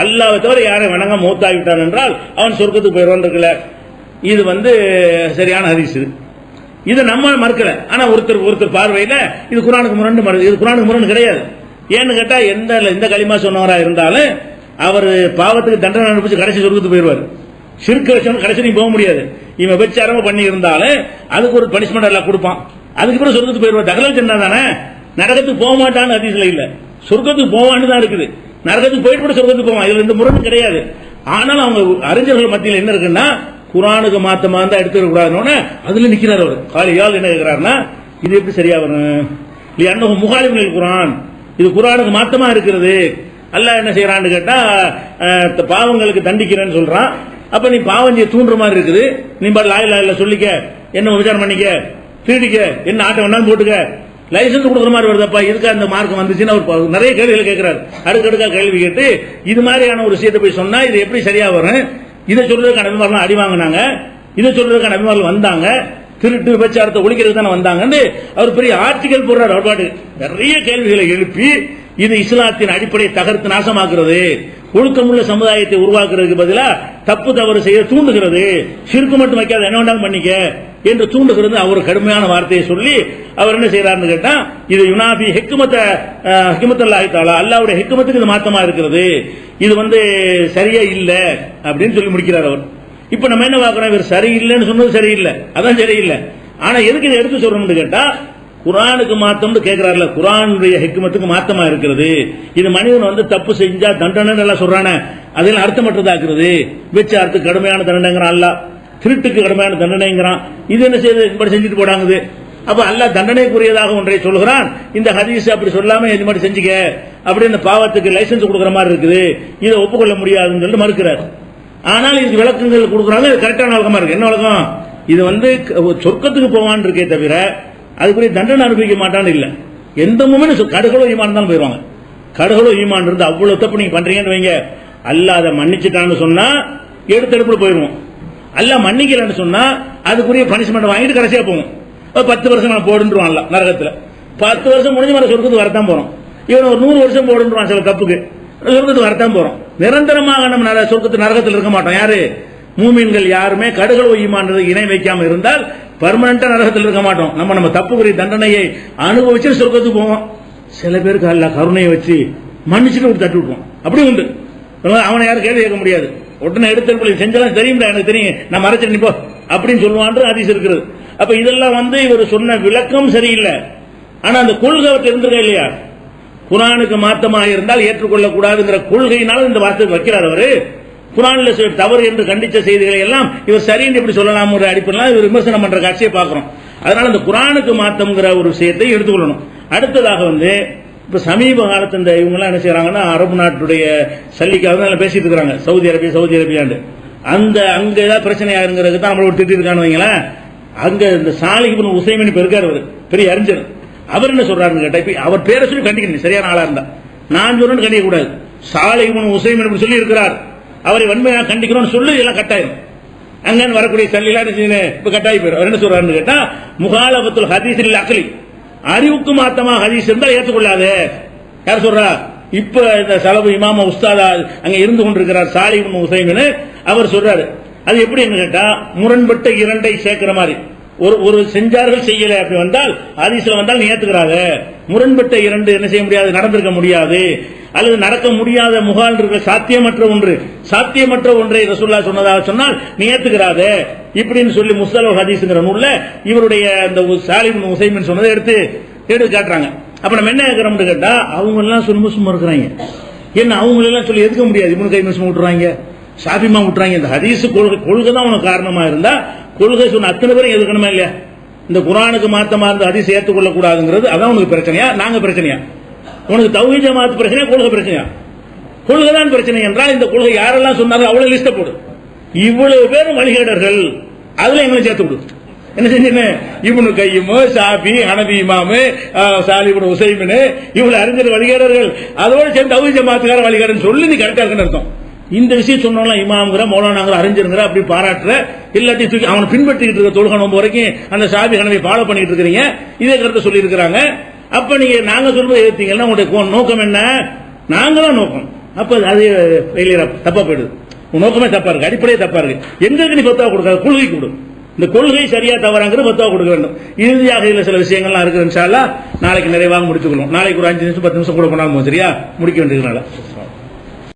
அல்லாஹ்வை தவிர யாரை வணங்க மௌத்தாகிவிட்டான் என்றால் அவன் சொர்க்கத்துக்கு போயிடுவான் இருக்குல்ல. இது சரியான ஹதீஸ். இது நம்ம மறுக்கல. ஆனா ஒருத்தர் பார்வையில இது குர்ஆனுக்கு முரண், இது குர்ஆனுக்கு முரண் கிடையாது. ஏன்னு கேட்டா எந்த களிமா சொன்னவரா இருந்தாலும் அவர் பாவத்துக்கு தண்டனை அனுப்பிச்சு கடைசி சொர்க்கத்துக்கு போயிடுவார். ஷிர்க் வச்சவன் கடைசி போக முடியாது. இவன் விபச்சாரமா பண்ணி இருந்தாலும் அதுக்கு ஒரு பனிஷ்மெண்ட் எல்லாம் கொடுப்பான், அதுக்கு பிறகு சொர்க்கத்துக்கு போயிடுவார். தகவல் சொன்னா தானே, நரகத்துக்கு போக மாட்டான்னு ஹதீஸ்ல இல்ல, சொர்க்கத்துக்கு போவான்னு தான் இருக்குது. நரகத்துக்கு போயிட்டு கூட சொர்க்கத்துக்கு போவான், இதுல எந்த முரண் கிடையாது. ஆனால் அவங்க அறிஞர்கள் மத்தியில் என்ன இருக்குன்னா, குர்ஆனுக்கு மாத்தமா இருந்தா எடுத்துக்க கூடாதுன்னு அதுல நிக்கிறார் அவர். காலியால் என்ன கேட்கிறாருன்னா, இது எப்படி சரியா வரும், அன்னஹு முகாலிஃபுல் குர்ஆன், இது குர்ஆனுக்கு மாத்தமா இருக்கிறது. அல்லாஹ் என்ன செய்யறான்னு கேட்டா, பாவங்களுக்கு தண்டிக்கிறேன்னு சொல்றான். அப்ப நீ பாவம் செய்ய தூண்டுற மாதிரி இருக்குது. நீ லா இலாஹ இல்லல்லாஹ் சொல்லிக்க, என்ன விசாரம் பண்ணிக்க, திருடிக்க, என்ன ஆட்டம் வேணாலும் போட்டுக்க, லைசன்ஸ் கொடுக்குற மாதிரி வருதப்பா, இதுக்கு அந்த மார்க்கம் வந்துச்சுன்னு அவர் நிறைய கேள்விகள் கேட்கிறார். அடுக்கடுக்கா கேள்வி கேட்டு இது மாதிரியான ஒரு விஷயத்தை போய் சொன்னா இது எப்படி சரியா வரும், இதை சொல்றதுக்கான நபிமார்கள் அடி வாங்கினாங்க, இதை சொல்றதுக்கான நபிமார்கள் வந்தாங்க, திருட்டு விபச்சாரத்தை ஒழிக்கிறது தானே வந்தாங்கன்னு அவர் பெரிய ஆர்டிகல் போடுறார். அவர் பாட்டு நிறைய கேள்விகளை எழுப்பி இது இஸ்லாத்தின் அடிப்படையை தகர்த்து நாசமாக்குறது, ஒழுக்கமுள்ள சமுதாயத்தை உருவாக்குறதுக்கு பதிலா தப்பு தவறு செய்ய தூண்டுகிறது, ஷிர்க் மட்டும் வைக்காத என்ன வேண்டாலும் பண்ணிக்க என்று தூண்டுகிறது. அவர் கடுமையான வார்த்தையை சொல்லி அவர் என்ன செய்யறாருன்னு கேட்டா, இது யுனாபி ஹிக்மத்துல்லாஹி தஆலா, அல்லாஹ்வுடைய ஹிக்மத்துக்கு இது மாத்தமா இருக்கிறது, இது சரியா இல்ல அப்படின்னு சொல்லி முடிக்கிறார் அவர். இப்ப நம்ம என்ன பார்க்கிறோம், இவர் சரியில்லைன்னு சொன்னது சரியில்லை, அதான் சரியில்லை. ஆனா எதுக்கு இதை எடுத்து சொல்றோம்னு கேட்டா, குர்ஆனுக்கு மாத்தம்னு கேட்கிறார்ல, குர்ஆனுடைய ஹிக்மத்துக்கு மாத்தமா இருக்கிறது. இது மனிதன் தப்பு செஞ்சா தண்டனை எல்லாம் சொல்றானே, அதெல்லாம் அர்த்தமற்றதாக்குறது. விபச்சாரத்துக்கு கடுமையான தண்டனைங்கிறான் அல்லாஹ், திருட்டுக்கு கடுமையான தண்டனைங்கிறான். இது என்ன செய்யுது, இப்படி செஞ்சுட்டு போடாங்குது. அப்ப அல்லாஹ் தண்டனைக்குரியதாக ஒன்றை சொல்கிறான். இந்த ஹதீஸ் அப்படி சொல்லாம இது மாதிரி செஞ்சுக்க அப்படி இந்த பாவத்துக்கு லைசன்ஸ் கொடுக்குற மாதிரி இருக்குது, இதை ஒப்புக்கொள்ள முடியாதுன்னு சொல்லிட்டு மறுக்கிறார். ஆனால் இதுக்கு விளக்கங்கள் கொடுக்குறாங்க, இது கரெக்டான வழக்கமா இருக்கு. என்ன வழக்கம், இது சொர்க்கத்துக்கு போவான்னு இருக்கே தவிர அதுக்குரிய தண்டனை அனுபவிக்க மாட்டான்னு இல்ல. எந்த மூமெண்ட் கடுகளோ ஈமான் தான் போயிருவாங்க. கடுகளோ ஈமான் இருந்து அவ்வளவு தப்பு நீங்க பண்றீங்கன்னு வைங்க, அல்லாஹ் அதை மன்னிச்சுட்டான்னு சொன்னா எடுத்தெடுப்புல போயிருவோம். அல்லாஹ் மன்னிக்கலன்னு சொன்னா அதுக்குரிய பனிஷ்மெண்ட் வாங்கிட்டு கடைசியா போவோம். 10 வருஷம் நான் போடுன்றான் நரகத்துல. 10 வருஷம் முடிஞ்சு வர சொர்க்கத்துக்கு வரத்தான் போறோம். இவன் ஒரு 100 வருஷம் போடுன்றான் சில தப்புக்கு, சொர்க்கத்துக்கு வரத்தான் போறோம். நிரந்தரமாக நம்ம சொர்க்கத்து நரகத்தில் இருக்க மாட்டோம். யாரு, மூமின்கள் யாருமே கடுகளோ ஈமான் இணை வைக்காம இருந்தால் பர்மனண்டா நரகத்தில் இருக்க மாட்டோம். நம்ம தப்புக்குரிய தண்டனையை அனுபவிச்சு சொர்க்கத்துக்கு போவோம். சில பேருக்கு அல்லாஹ் கருணையை வச்சு மன்னிச்சுட்டு ஒரு தட்டு விட்டுவோம். அப்படி உண்டு. அவனை யாரும் கேள்வி கேட்க முடியாது. உடனே எடுத்து செஞ்சாலும் தெரியும், எனக்கு தெரியும், நான் மறைச்சு நிப்போ அப்படின்னு சொல்லுவான் ஹதீஸ் இருக்கிறது. அப்ப இதெல்லாம் இவர் சொன்ன விளக்கம் சரியில்லை. ஆனா அந்த கொள்கை அவற்றை இருந்திருக்க இல்லையா, குர்ஆனுக்கு மாத்தமாக இருந்தால் ஏற்றுக்கொள்ளக்கூடாதுங்கிற கொள்கையினால இந்த வார்த்தை வைக்கிறார். அவரு குர்ஆன்ல தவறு என்று கண்டித்த செய்திகளை எல்லாம் இவர் சரின்னு எப்படி சொல்லலாம் ஒரு அடிப்படையில் இவர் விமர்சனம் பண்ற காட்சியை பார்க்கிறோம். அதனால இந்த குர்ஆனுக்கு மாத்தம்ங்கிற ஒரு விஷயத்தை எடுத்துக்கொள்ளணும். அடுத்ததாக இப்ப சமீப காலத்து இவங்க எல்லாம் என்ன செய்யறாங்கன்னா, அரபு நாட்டுடைய சல்லிக்காக பேசிட்டு இருக்காங்க, சவுதி அரேபியாண்டு. அங்க ஏதாவது பிரச்சனை ஆகுங்கிறதுக்கு தான் நம்மளோட திட்டி இருக்கான்னு வைங்களேன். அங்க இந்த சாலிஹ் இப்னு உஸைமின் இருக்காரு, அவர் பெரிய அறிஞர். அவர் என்ன சொல்றாருன்னு கேட்டா, இப்ப அவர் பேரை சொல்லி கண்டிக்கணும், சரியான ஆளா இருந்தா. நான் சொல்றேன்னு கண்டிக்க கூடாது. சாலிஹ் இப்னு உஸைமின் சொல்லி இருக்கிறார், அவரை வன்மையாக கண்டிக்கணும்னு சொல்லி எல்லாம் கட்டாயம். அங்க வரக்கூடிய சல்லிலாம் இப்ப கட்டாயி போயிடும். என்ன சொல்றாருன்னு கேட்டா, முகாலபத்துல் ஹதீஸில் அக்லி, அறிவுக்கு மாத்தமா ஹதீஸ் இருந்தால் ஏற்றுக்கொள்ளாது. யார் சொல்றா? இப்ப இந்த சலபு இமாம உஸ்தாதா அங்க இருந்து கொண்டிருக்கிறார் சாலிஹ் இப்னு உஸைமின், அவர் சொல்றாரு. அது எப்படி கேட்டா, முரண்பட்ட இரண்டை சேர்க்கிற மாதிரி, ஒரு செஞ்சார்கள் செய்யல அப்படி வந்தால் ஹதீஸ்ல வந்தால் ஏத்துக்கிறாங்க. முரண்பட்ட இரண்டு என்ன செய்ய முடியாது, நடந்திருக்க முடியாது, அல்லது நடக்க முடியாத முகால் இருக்க சாத்தியமற்ற ஒன்றை ரசூலுல்லாஹ் சொன்னதாக சொன்னால் நீ ஏத்துக்கிறாத இப்படின்னு சொல்லி முஸ்தலஹ் ஹதீஸ்ங்கிற நூல்ல இவருடைய அந்த சாலிஹ் இப்னு உஸைமின் சொன்னதை எடுத்து காட்டுறாங்க. அப்ப நம்ம என்ன கேட்கிறோம்னு கேட்டா, அவங்க எல்லாம் சும்மா இருக்கிறாங்க. என்ன அவங்க எல்லாம் சொல்லி எதுக்க முடியாது, இப்னு கைம் விட்டுறாங்க, ஷாஃபிமா விட்டுறாங்க. இந்த ஹதீஸ் கொள்கை தான் உனக்கு காரணமா இருந்தா கொள்கை சொன்ன அத்தனை பேரும் எதுக்கணுமா இல்லையா? இந்த குர்ஆனுக்கு மாத்தமா இருந்த ஹதீஸ் ஏற்றுக்கொள்ள கூடாதுங்கிறது அதான் உனக்கு பிரச்சனையா? நாங்க பிரச்சனையா? உனக்கு தௌஹீத் ஜமாஅத் பிரச்சனையா, கொள்கை பிரச்சனையா? கொள்கை தான் பிரச்சனை என்றால் இந்த கொள்கை யாரெல்லாம் சொன்னாங்க அவ்வளவு லிஸ்ட் போடு. இவ்வளவு பேரும் வழிகேடர்கள், அதுல எங்களை சேர்த்து விடு. என்ன செஞ்சீங்க? இப்னு கையிம், ஷாஃபி, ஹனபி இமாமு, சாலிஹ் இப்னு உஸைமின், இவ்வளவு அறிஞர் வழிகேடர்கள், அதோட சேர்ந்து தௌஹீத் ஜமாஅத்கார வழிகேடன்னு சொல்லி நீ கரெக்டா இருக்குன்னு அர்த்தம். இந்த விஷயம் சொன்னோம்லாம் இமாம்ங்கிற மௌலானாங்கிற அறிஞருங்கிற அப்படி பாராட்டுற, இல்லாட்டி தூக்கி அவனை பின்பற்றிட்டு இருக்க தொழுகை நோன்பு வரைக்கும் அந்த ஷாஃபி ஹனபி ஃபாலோ பண்ணிட்டு இருக்கிறீங்க, இதே கருத்தை சொல்லி இருக்கிறாங்க. அப்ப நீங்க நாங்க சொல்றது ஏத்தீங்கன்னா உங்களுடைய நோக்கம் என்ன? நாங்க தான் நோக்கம். அப்ப அது தப்பா போயிடுது. உன் நோக்கமே தப்பா இருக்கு, அடிப்படையே தப்பா இருக்கு. எங்களுக்கு நீ பத்தாவ கொடுக்காது, கொள்கை கொடு. இந்த கொள்கை சரியா தவறாங்கிறது பத்தாவ கொடுக்க வேண்டும். இறுதியாக இதுல சில விஷயங்கள்லாம் இருக்கு. இன்ஷா அல்லாஹ் நாளைக்கு நிறைவாக முடிச்சுக்கணும். நாளைக்கு ஒரு 5 நிமிஷம் 10 நிமிஷம் கூட போனாலும் சரியா முடிக்க வேண்டியதுனால